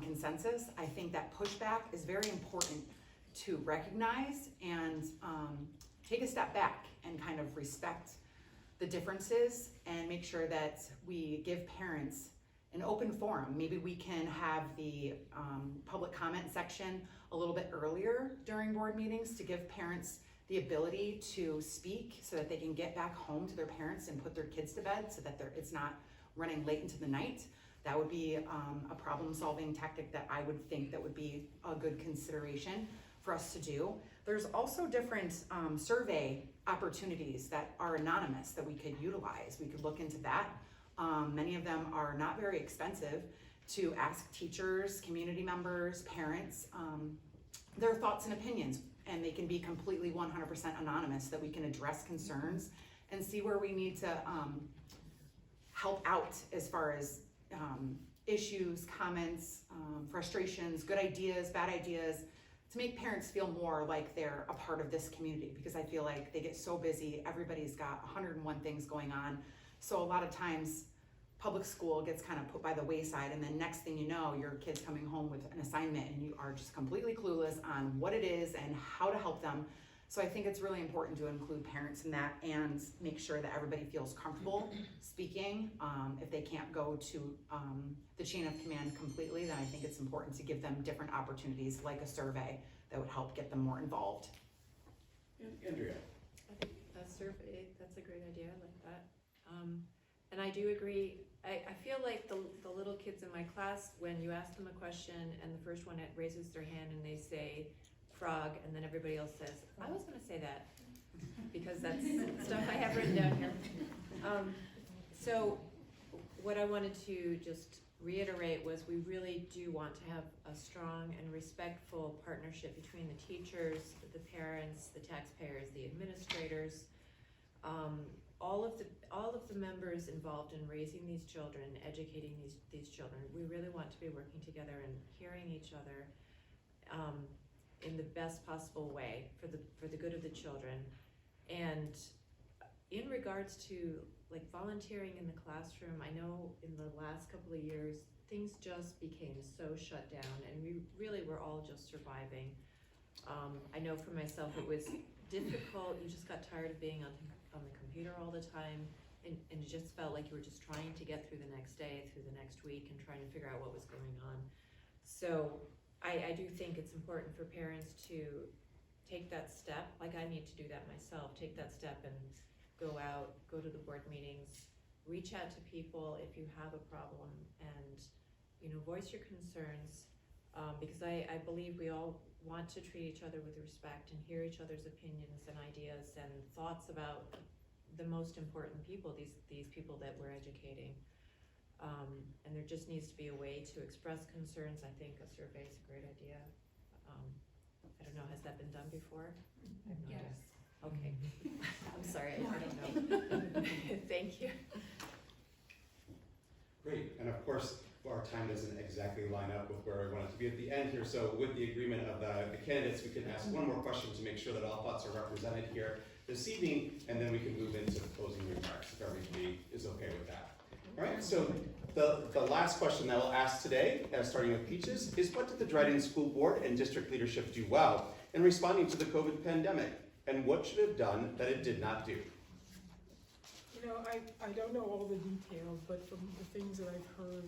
consensus. I think that pushback is very important to recognize and take a step back and kind of respect the differences and make sure that we give parents an open forum. Maybe we can have the public comment section a little bit earlier during board meetings to give parents the ability to speak so that they can get back home to their parents and put their kids to bed so that it's not running late into the night. That would be a problem-solving tactic that I would think that would be a good consideration for us to do. There's also different survey opportunities that are anonymous that we could utilize. We could look into that. Many of them are not very expensive to ask teachers, community members, parents, their thoughts and opinions, and they can be completely 100% anonymous, that we can address concerns and see where we need to help out as far as issues, comments, frustrations, good ideas, bad ideas, to make parents feel more like they're a part of this community, because I feel like they get so busy, everybody's got 101 things going on. So a lot of times public school gets kind of put by the wayside, and then next thing you know, your kid's coming home with an assignment and you are just completely clueless on what it is and how to help them. So I think it's really important to include parents in that and make sure that everybody feels comfortable speaking. If they can't go to the chain of command completely, then I think it's important to give them different opportunities like a survey that would help get them more involved. Andrea. I think a survey, that's a great idea, I like that. And I do agree, I feel like the little kids in my class, when you ask them a question and the first one raises their hand and they say frog, and then everybody else says, I was gonna say that, because that's stuff I have written down here. So what I wanted to just reiterate was we really do want to have a strong and respectful partnership between the teachers, the parents, the taxpayers, the administrators, all of the members involved in raising these children, educating these children. We really want to be working together and hearing each other in the best possible way for the good of the children. And in regards to like volunteering in the classroom, I know in the last couple of years things just became so shut down, and we really were all just surviving. I know for myself it was difficult. You just got tired of being on the computer all the time, and it just felt like you were just trying to get through the next day, through the next week, and trying to figure out what was going on. So I do think it's important for parents to take that step, like I need to do that myself, take that step and go out, go to the board meetings, reach out to people if you have a problem, and voice your concerns, because I believe we all want to treat each other with respect and hear each other's opinions and ideas and thoughts about the most important people, these people that we're educating. And there just needs to be a way to express concerns. I think a survey is a great idea. I don't know, has that been done before? I have no idea. Okay. I'm sorry, I don't know. Thank you. Great, and of course, our time doesn't exactly line up with where I want it to be at the end here, so with the agreement of the candidates, we can ask one more question to make sure that all thoughts are represented here this evening, and then we can move into the closing remarks, if everybody is okay with that. All right, so the last question that we'll ask today, starting with Peaches, is what did the Dryden School Board and district leadership do well in responding to the COVID pandemic, and what should it have done that it did not do? I don't know all the details, but from the things that I've heard,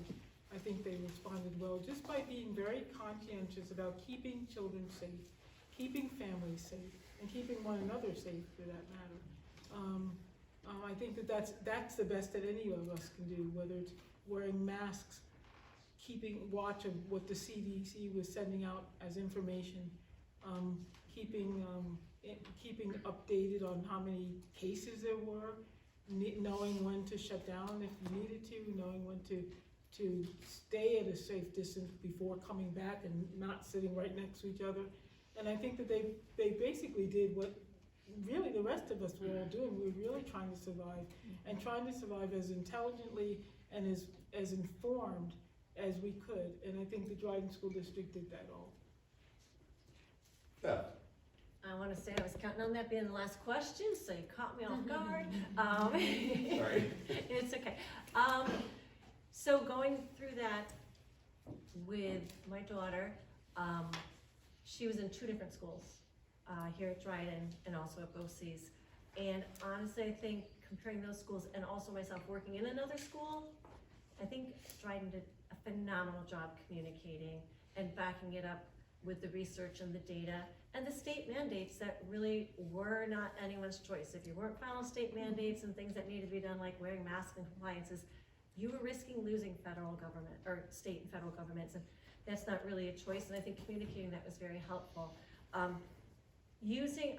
I think they responded well, just by being very conscientious about keeping children safe, keeping families safe, and keeping one another safe for that matter. I think that's the best that any of us can do, whether it's wearing masks, keeping watch of what the CDC was sending out as information, keeping updated on how many cases there were, knowing when to shut down if you needed to, knowing when to stay at a safe distance before coming back and not sitting right next to each other. And I think that they basically did what really the rest of us were all doing. We were really trying to survive, and trying to survive as intelligently and as informed as we could. And I think the Dryden School District did that all. Beth. I want to say I was counting on that being the last question, so you caught me off guard. Sorry. It's okay. So going through that with my daughter, she was in 2 different schools, here at Dryden and also at BOCES. And honestly, I think comparing those schools and also myself working in another school, I think Dryden did a phenomenal job communicating and backing it up with the research and the data and the state mandates that really were not anyone's choice. If you weren't following state mandates and things that needed to be done, like wearing masks and compliances, you were risking losing federal government or state and federal governments, and that's not really a choice. And I think communicating that was very helpful. Using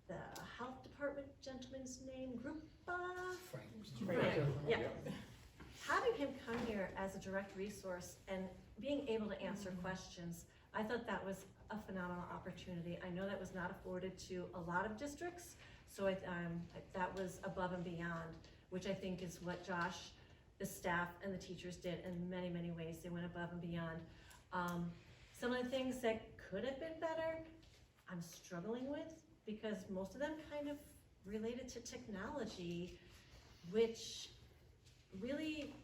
the health department gentleman's name, Frank. Yeah. Having him come here as a direct resource and being able to answer questions, I thought that was a phenomenal opportunity. I know that was not afforded to a lot of districts, so that was above and beyond, which I think is what Josh, the staff, and the teachers did in many, many ways. They went above and beyond. Some of the things that could have been better, I'm struggling with, because most of them kind of related to technology, which really,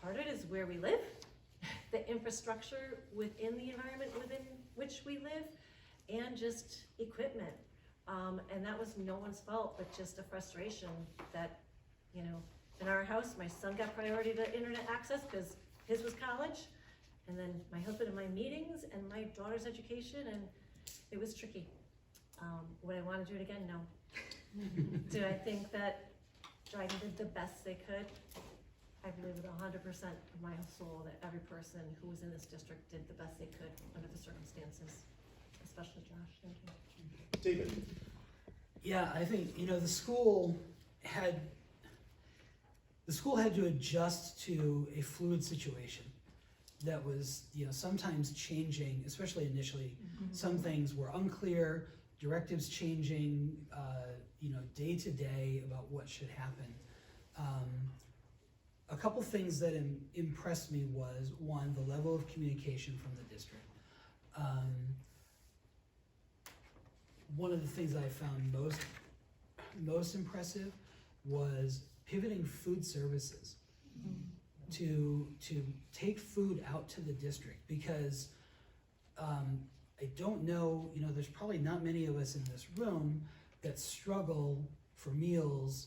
part of it is where we live, the infrastructure within the environment within which we live, and just equipment. And that was no one's fault, but just a frustration that, in our house, my son got priority to internet access because his was college, and then my husband and my meetings, and my daughter's education, and it was tricky. Would I want to do it again? No. Do I think that Dryden did the best they could. I believe with 100% of my soul that every person who was in this district did the best they could under the circumstances, especially Josh. Thank you. David? Yeah, I think, the school had to adjust to a fluid situation that was, sometimes changing, especially initially. Some things were unclear, directives changing, day to day about what should happen. A couple things that impressed me was, one, the level of communication from the district. One of the things I found most impressive was pivoting food services to take food out to the district, because I don't know, there's probably not many of us in this room that struggle for meals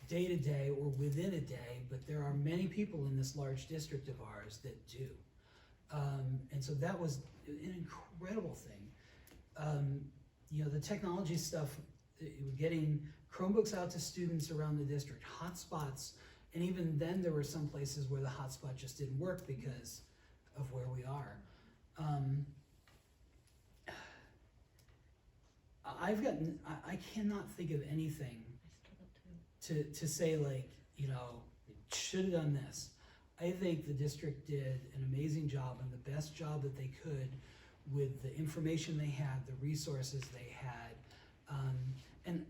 day to day or within a day, but there are many people in this large district of ours that do. And so that was an incredible thing. The technology stuff, getting Chromebooks out to students around the district, hotspots, and even then there were some places where the hotspot just didn't work because of where we are. I cannot think of anything to say should have done this. I think the district did an amazing job and the best job that they could with the information they had, the resources they had. And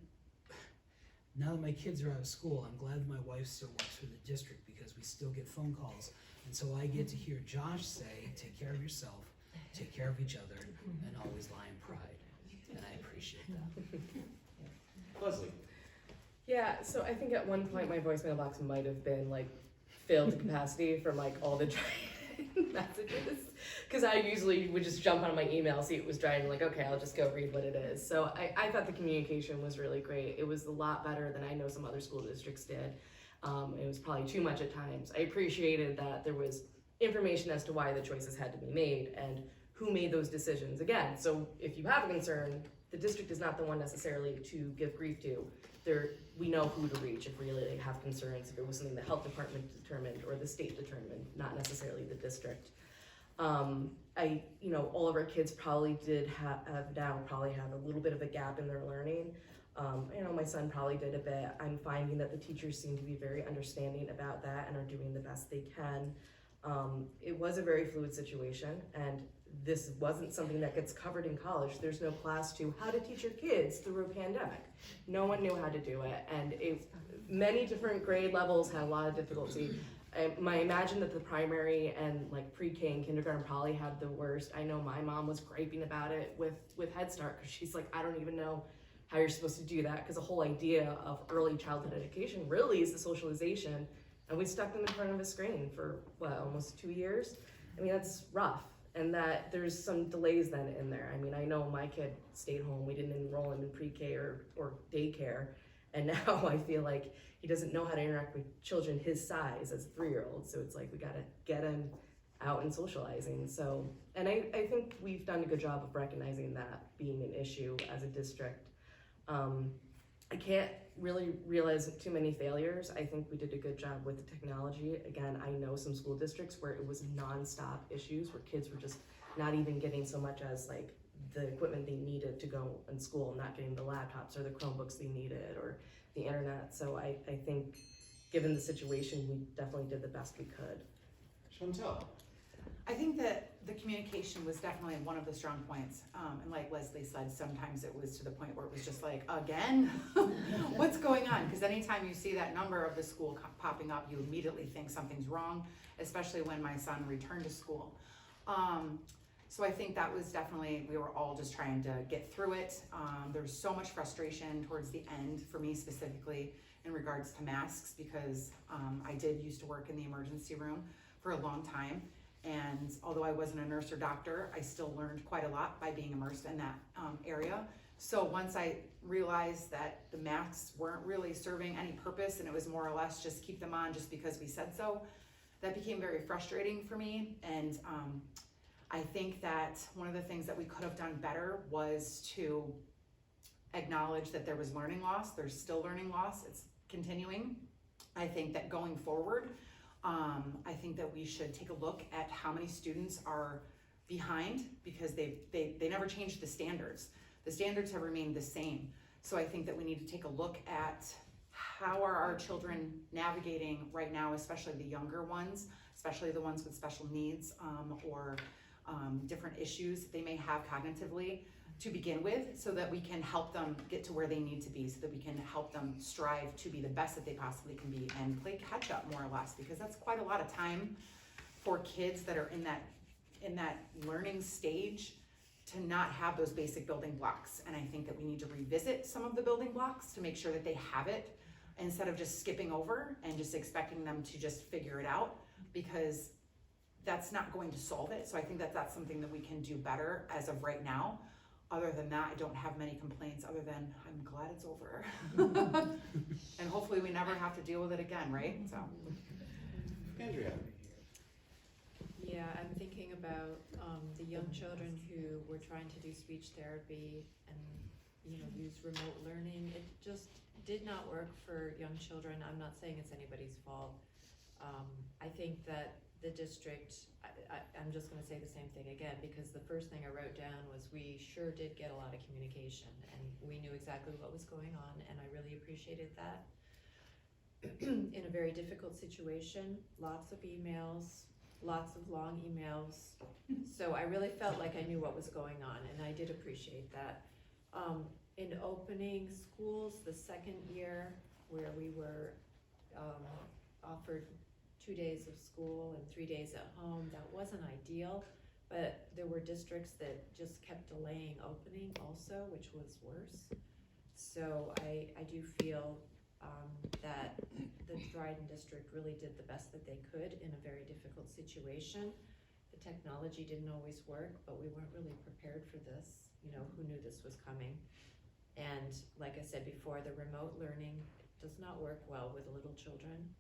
now that my kids are out of school, I'm glad that my wife still works for the district, because we still get phone calls. And so I get to hear Josh say, take care of yourself, take care of each other, and always lie in pride. And I appreciate that. Leslie? Yeah, so I think at one point my voicemail box might have been like filled to capacity from like all the messages, because I usually would just jump on my email, see it was Dryden, like, okay, I'll just go read what it is. So I thought the communication was really great. It was a lot better than I know some other school districts did. It was probably too much at times. I appreciated that there was information as to why the choices had to be made and who made those decisions. Again, so if you have a concern, the district is not the one necessarily to give grief to. We know who to reach if we really have concerns, if it was something the health department determined or the state determined, not necessarily the district. All of our kids probably did have a little bit of a gap in their learning. My son probably did a bit. I'm finding that the teachers seem to be very understanding about that and are doing the best they can. It was a very fluid situation, and this wasn't something that gets covered in college. There's no class to how to teach your kids through a pandemic. No one knew how to do it, and many different grade levels had a lot of difficulty. I imagine that the primary and like pre-K and kindergarten probably had the worst. I know my mom was griping about it with Head Start, because she's like, I don't even know how you're supposed to do that, because the whole idea of early childhood education really is the socialization, and we stuck them in front of a screen for almost 2 years. I mean, that's rough, and that there's some delays then in there. I mean, I know my kid stayed home. We didn't enroll him in pre-K or daycare, and now I feel like he doesn't know how to interact with children his size as a 3-year-old. So it's like we gotta get him out and socializing. So, and I think we've done a good job of recognizing that being an issue as a district. I can't really realize too many failures. I think we did a good job with the technology. Again, I know some school districts where it was nonstop issues, where kids were just not even getting so much as like the equipment they needed to go in school, not getting the laptops or the Chromebooks they needed or the internet. So I think given the situation, we definitely did the best we could. Chantel? I think that the communication was definitely one of the strong points. And like Leslie said, sometimes it was to the point where it was just like, again, what's going on? Because anytime you see that number of the school popping up, you immediately think something's wrong, especially when my son returned to school. So I think that was definitely, we were all just trying to get through it. There was so much frustration towards the end for me specifically in regards to masks, because I did used to work in the emergency room for a long time. And although I wasn't a nurse or doctor, I still learned quite a lot by being immersed in that area. So once I realized that the masks weren't really serving any purpose and it was more or less just keep them on just because we said so, that became very frustrating for me. And I think that one of the things that we could have done better was to acknowledge that there was learning loss. There's still learning loss. It's continuing. I think that going forward, I think that we should take a look at how many students are behind, because they never changed the standards. The standards have remained the same. So I think that we need to take a look at how are our children navigating right now, especially the younger ones, especially the ones with special needs or different issues they may have cognitively to begin with, so that we can help them get to where they need to be, so that we can help them strive to be the best that they possibly can be and play catch up, more or less, because that's quite a lot of time for kids that are in that learning stage to not have those basic building blocks. And I think that we need to revisit some of the building blocks to make sure that they have it, instead of just skipping over and just expecting them to just figure it out, because that's not going to solve it. So I think that that's something that we can do better as of right now. Other than that, I don't have many complaints, other than I'm glad it's over. And hopefully we never have to deal with it again, right? So. Andrea. Yeah, I'm thinking about the young children who were trying to do speech therapy and, you know, use remote learning. It just did not work for young children. I'm not saying it's anybody's fault. I think that the district, I'm just gonna say the same thing again, because the first thing I wrote down was we sure did get a lot of communication and we knew exactly what was going on, and I really appreciated that. In a very difficult situation, lots of emails, lots of long emails. So I really felt like I knew what was going on, and I did appreciate that. In opening schools the second year, where we were offered 2 days of school and 3 days at home, that wasn't ideal, but there were districts that just kept delaying opening also, which was worse. So I do feel that the Dryden district really did the best that they could in a very difficult situation. The technology didn't always work, but we weren't really prepared for this. You know, who knew this was coming? And like I said before, the remote learning does not work well with little children,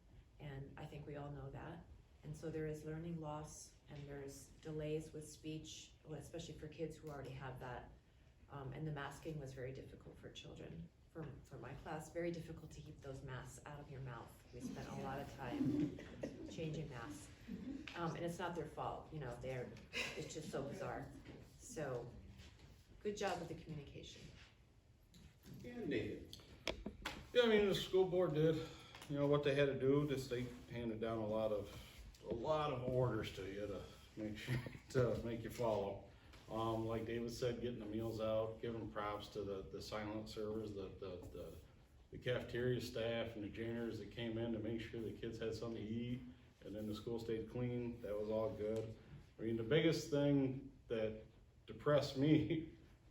and I think we all know that. And so there is learning loss, and there's delays with speech, especially for kids who already have that. And the masking was very difficult for children. For my class, very difficult to keep those masks out of your mouth. We spent a lot of time changing masks. And it's not their fault, you know, it's just so bizarre. So, good job with the communication. And Nathan. Yeah, I mean, the school board did, you know, what they had to do. Just they handed down a lot of orders to you to make you follow. Like David said, getting the meals out, giving props to the silent servers, the cafeteria staff and the janitors that came in to make sure the kids had something to eat, and then the school stayed clean. That was all good. I mean, the biggest thing that depressed me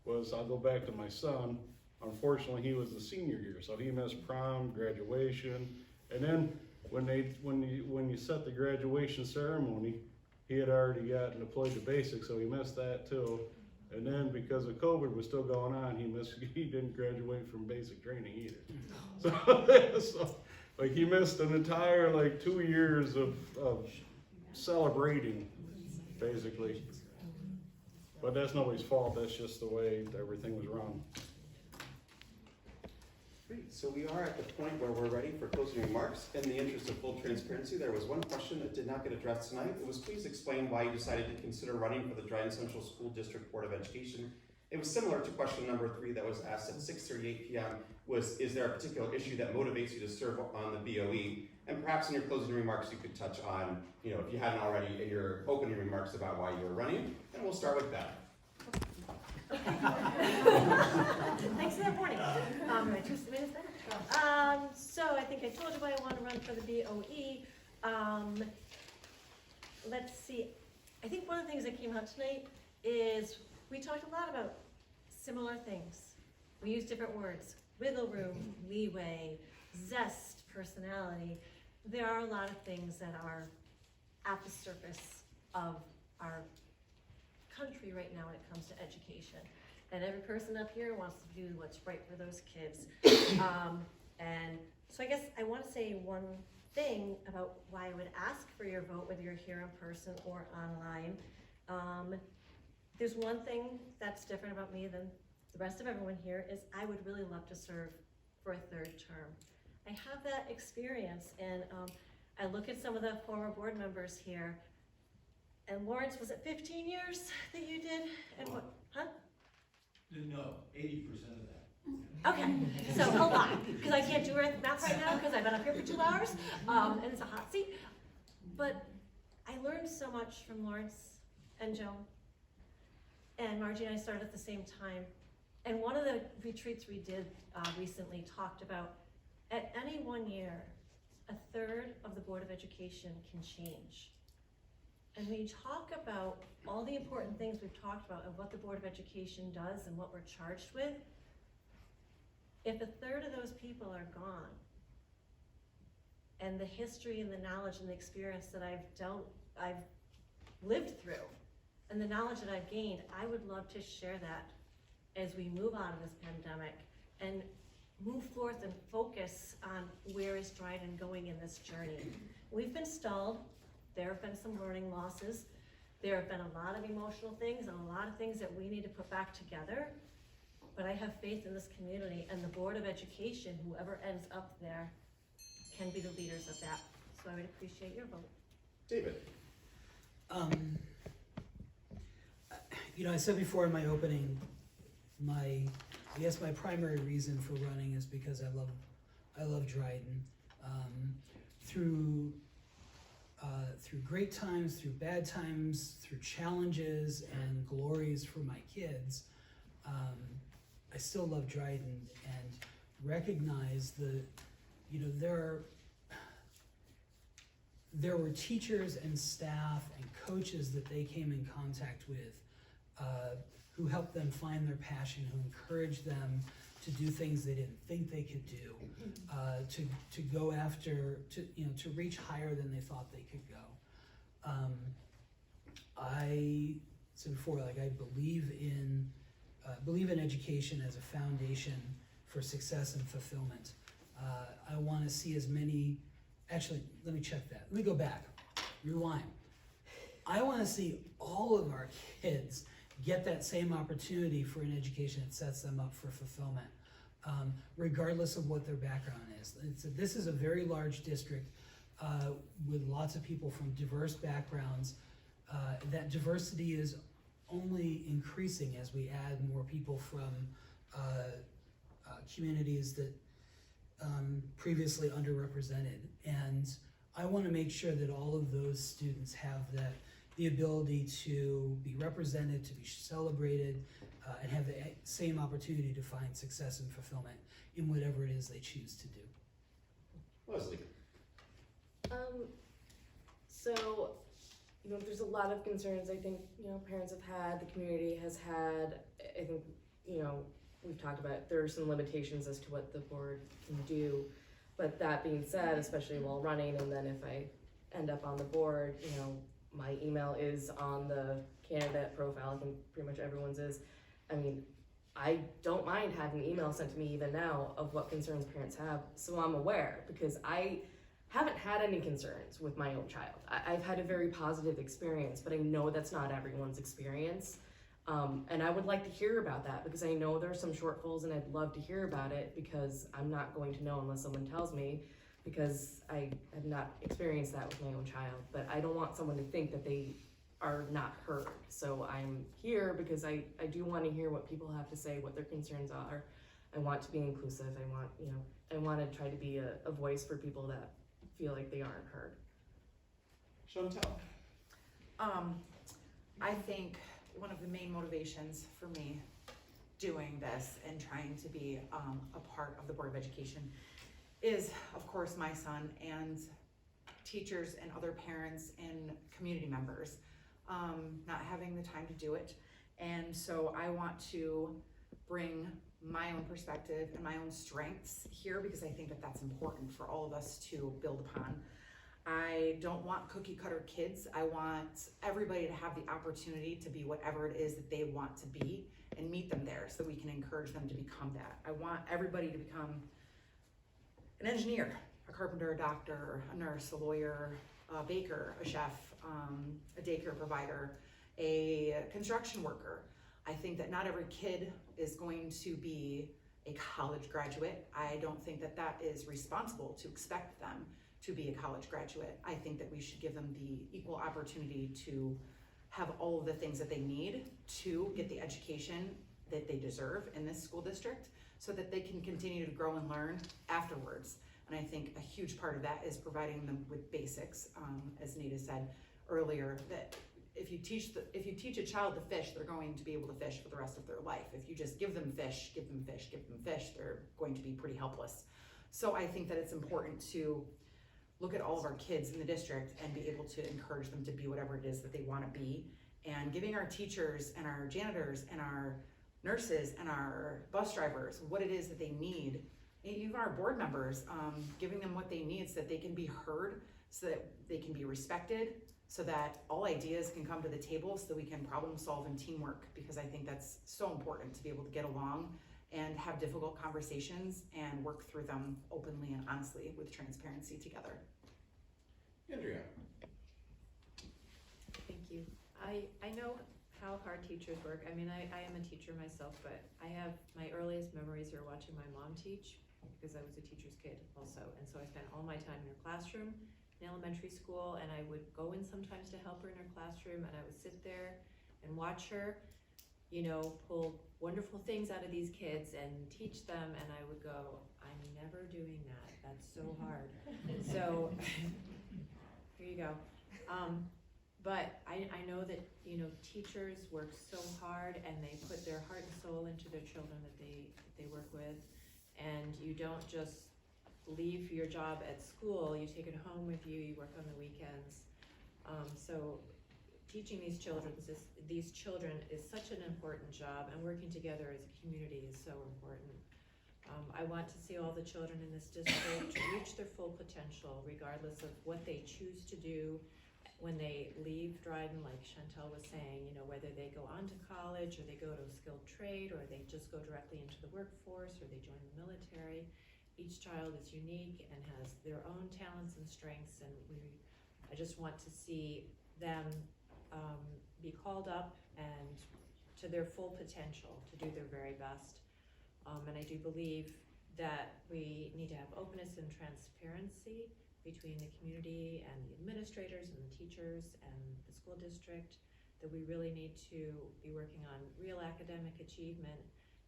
was, I'll go back to my son. Unfortunately, he was the senior year, so he missed prom, graduation, and then when you set the graduation ceremony, he had already gotten to play the basics, so he missed that too. And then because of COVID was still going on, he didn't graduate from basic training either. So like he missed an entire 2 years of celebrating, basically. But that's nobody's fault, that's just the way everything was run. Great, so we are at the point where we're ready for closing remarks. In the interest of full transparency, there was one question that did not get addressed tonight. It was, please explain why you decided to consider running for the Dryden Central School District Board of Education. It was similar to question number 3 that was asked at 6:38 p.m. Is there a particular issue that motivates you to serve on the BOE? And perhaps in your closing remarks, you could touch on, you know, if you hadn't already, in your opening remarks about why you were running. And we'll start with that. Thanks for that warning. Just a minute there. So I think I told you why I want to run for the BOE. Let's see. I think one of the things that came out tonight is we talked a lot about similar things. We used different words: wiggle room, leeway, zest, personality. There are a lot of things that are at the surface of our country right now when it comes to education, and every person up here wants to do what's right for those kids. And so I guess I want to say one thing about why I would ask for your vote, whether you're here in person or online. There's one thing that's different about me than the rest of everyone here, is I would really love to serve for a 3rd term. I have that experience, and I look at some of the former board members here, and Lawrence, was it 15 years that you did? And what, huh? No, 80% of that. Okay, so a lot, because I can't do math right now because I've been up here for 2 hours, and it's a hot seat. But I learned so much from Lawrence and Joan. And Margie and I started at the same time. And one of the retreats we did recently talked about, at any one year, 1/3 of the Board of Education can change. And when you talk about all the important things we've talked about and what the Board of Education does and what we're charged with, if 1/3 of those people are gone, and the history and the knowledge and the experience that I've lived through, and the knowledge that I've gained, I would love to share that as we move out of this pandemic and move forth and focus on where is Dryden going in this journey. We've been stalled. There have been some learning losses. There have been a lot of emotional things and a lot of things that we need to put back together. But I have faith in this community, and the Board of Education, whoever ends up there, can be the leaders of that. So I would appreciate your vote. David? I said before in my opening, I guess my primary reason for running is because I love Dryden. Through great times, through bad times, through challenges and glories for my kids, I still love Dryden and recognize there were teachers and staff and coaches that they came in contact with who helped them find their passion, who encouraged them to do things they didn't think they could do, to go after, to reach higher than they thought they could go. I said before, I believe in education as a foundation for success and fulfillment. I want to see as many. Actually, let me check that. Let me go back. Rewind. I want to see all of our kids get that same opportunity for an education that sets them up for fulfillment, regardless of what their background is. This is a very large district with lots of people from diverse backgrounds. That diversity is only increasing as we add more people from communities that previously underrepresented. And I want to make sure that all of those students have the ability to be represented, to be celebrated, and have the same opportunity to find success and fulfillment in whatever it is they choose to do. Leslie? So, there's a lot of concerns I think, parents have had, the community has had. I think, we've talked about, there are some limitations as to what the board can do. But that being said, especially while running, and then if I end up on the board, my email is on the candidate profile. I think pretty much everyone's is. I mean, I don't mind having emails sent to me even now of what concerns parents have, so I'm aware, because I haven't had any concerns with my own child. I've had a very positive experience, but I know that's not everyone's experience. And I would like to hear about that, because I know there are some shortfalls, and I'd love to hear about it, because I'm not going to know unless someone tells me, because I have not experienced that with my own child. But I don't want someone to think that they are not heard. So I'm here because I do want to hear what people have to say, what their concerns are. I want to be inclusive. I want to try to be a voice for people that feel like they aren't heard. Chantel? I think one of the main motivations for me doing this and trying to be a part of the Board of Education is, of course, my son and teachers and other parents and community members not having the time to do it. And so I want to bring my own perspective and my own strengths here, because I think that that's important for all of us to build upon. I don't want cookie cutter kids. I want everybody to have the opportunity to be whatever it is that they want to be and meet them there so that we can encourage them to become that. I want everybody to become an engineer, a carpenter, a doctor, a nurse, a lawyer, a baker, a chef, a daycare provider, a construction worker. I think that not every kid is going to be a college graduate. I don't think that that is responsible to expect them to be a college graduate. I think that we should give them the equal opportunity to have all of the things that they need to get the education that they deserve in this school district so that they can continue to grow and learn afterwards. And I think a huge part of that is providing them with basics, as Nita said earlier, that if you teach a child to fish, they're going to be able to fish for the rest of their life. If you just give them fish, they're going to be pretty helpless. So I think that it's important to look at all of our kids in the district and be able to encourage them to be whatever it is that they want to be. And giving our teachers and our janitors and our nurses and our bus drivers what it is that they need, even our board members, giving them what they need so that they can be heard, so that they can be respected, so that all ideas can come to the table so that we can problem solve and teamwork, because I think that's so important to be able to get along and have difficult conversations and work through them openly and honestly with transparency together. Andrea. Thank you. I know how hard teachers work. I mean, I am a teacher myself, but I have, my earliest memories are watching my mom teach, because I was a teacher's kid also. And so I spent all my time in her classroom in elementary school, and I would go in sometimes to help her in her classroom, and I would sit there and watch her, you know, pull wonderful things out of these kids and teach them, and I would go, I'm never doing that. That's so hard. So here you go. But I know that, you know, teachers work so hard and they put their heart and soul into their children that they work with, and you don't just leave your job at school, you take it home with you, you work on the weekends. So teaching these children is such an important job, and working together as a community is so important. I want to see all the children in this district reach their full potential, regardless of what they choose to do when they leave Dryden, like Chantel was saying, you know, whether they go on to college or they go to a skilled trade or they just go directly into the workforce or they join the military. Each child is unique and has their own talents and strengths, and I just want to see them be called up and to their full potential to do their very best. And I do believe that we need to have openness and transparency between the community and the administrators and the teachers and the school district, that we really need to be working on real academic achievement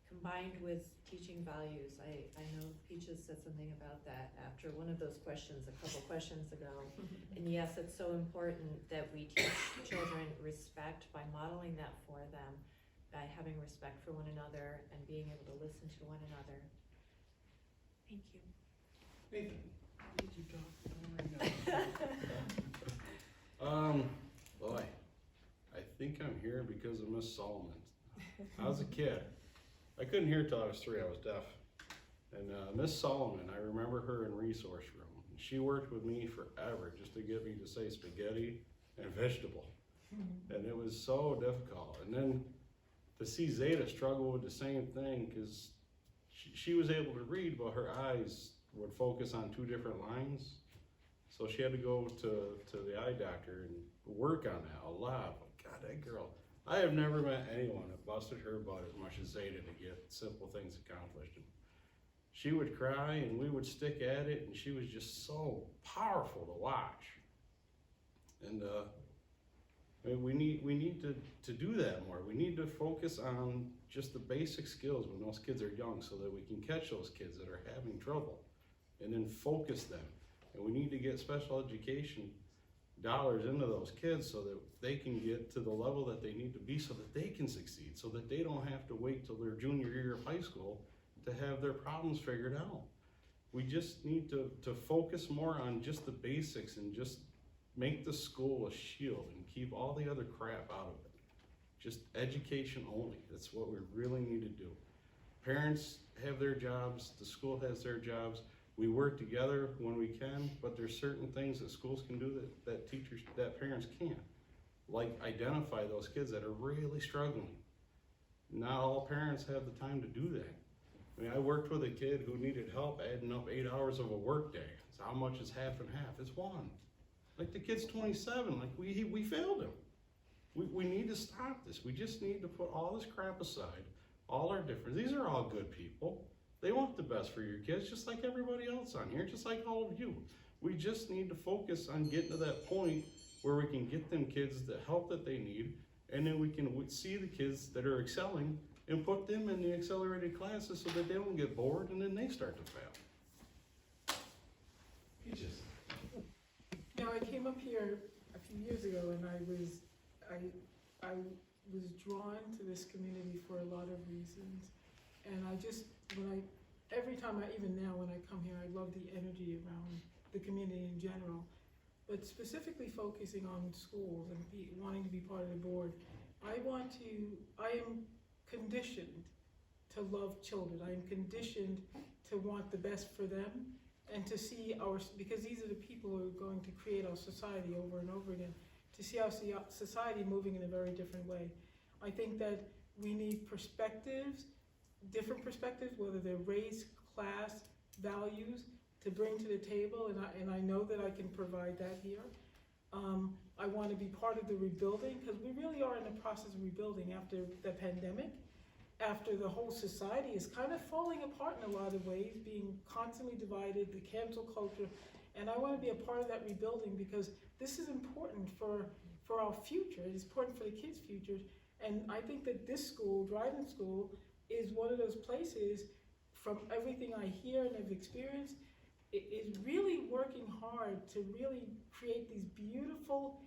combined with teaching values. I know Peaches said something about that after one of those questions a couple questions ago. And yes, it's so important that we teach children respect by modeling that for them, by having respect for one another and being able to listen to one another. Thank you. Nathan. Boy, I think I'm here because of Miss Solomon. I was a kid. I couldn't hear till I was 3, I was deaf. And Miss Solomon, I remember her in resource room. She worked with me forever just to get me to say spaghetti and vegetable. And it was so difficult. And then to see Zeta struggle with the same thing, because she was able to read, but her eyes would focus on 2 different lines. So she had to go to the eye doctor and work on that a lot. But God, that girl, I have never met anyone that busted her butt as much as Zeta to get simple things accomplished. And she would cry and we would stick at it, and she was just so powerful to watch. And I mean, we need to do that more. We need to focus on just the basic skills when those kids are young, so that we can catch those kids that are having trouble and then focus them. And we need to get special education dollars into those kids so that they can get to the level that they need to be, so that they can succeed, so that they don't have to wait till their junior year of high school to have their problems figured out. We just need to focus more on just the basics and just make the school a shield and keep all the other crap out of it. Just education only. That's what we really need to do. Parents have their jobs, the school has their jobs. We work together when we can, but there's certain things that schools can do that parents can't. Like identify those kids that are really struggling. Not all parents have the time to do that. I mean, I worked with a kid who needed help adding up 8 hours of a work day. So how much is half and half? It's 1. Like the kid's 27, like we failed him. We need to stop this. We just need to put all this crap aside, all our differences. These are all good people. They want the best for your kids, just like everybody else on here, just like all of you. We just need to focus on getting to that point where we can get them kids the help that they need, and then we can see the kids that are excelling and put them in the accelerated classes so that they don't get bored and then they start to fail. Peaches. Now, I came up here a few years ago and I was drawn to this community for a lot of reasons. And every time even now when I come here, I love the energy around the community in general. But specifically focusing on schools and wanting to be part of the board, I am conditioned to love children. I am conditioned to want the best for them and to see because these are the people who are going to create our society over and over again, to see our society moving in a very different way. I think that we need perspectives, different perspectives, whether they're race, class, values, to bring to the table, and I know that I can provide that here. I want to be part of the rebuilding, because we really are in the process of rebuilding after the pandemic, after the whole society is kind of falling apart in a lot of ways, being constantly divided, the cancel culture, and I want to be a part of that rebuilding because this is important for our future. It's important for the kids' futures, and I think that this school, Dryden School, is one of those places, from everything I hear and have experienced, it is really working hard to really create these beautiful,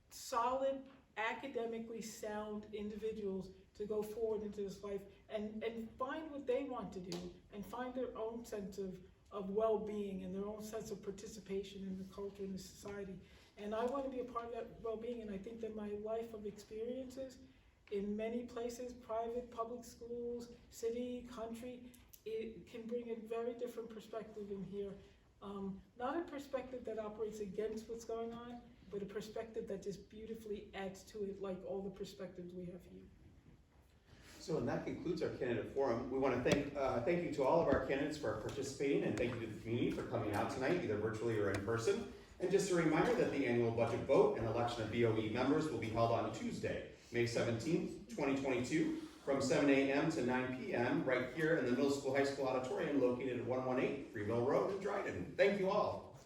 solid, academically sound individuals to go forward into this life and find what they want to do and find their own sense of well-being and their own sense of participation in the culture and the society. And I want to be a part of that well-being, and I think that my life of experiences in many places, private, public schools, city, country, it can bring a very different perspective in here. Not a perspective that operates against what's going on, but a perspective that just beautifully adds to it, like all the perspectives we have here. So, and that concludes our candidate forum. We want to thank you to all of our candidates for participating, and thank you to the community for coming out tonight, either virtually or in person. And just a reminder that the annual budget vote and election of BOE members will be held on Tuesday, May 17th, 2022, from 7 a.m. to 9 p.m. right here in the Middle School High School Auditorium located at 118 Freeville Road in Dryden. Thank you all.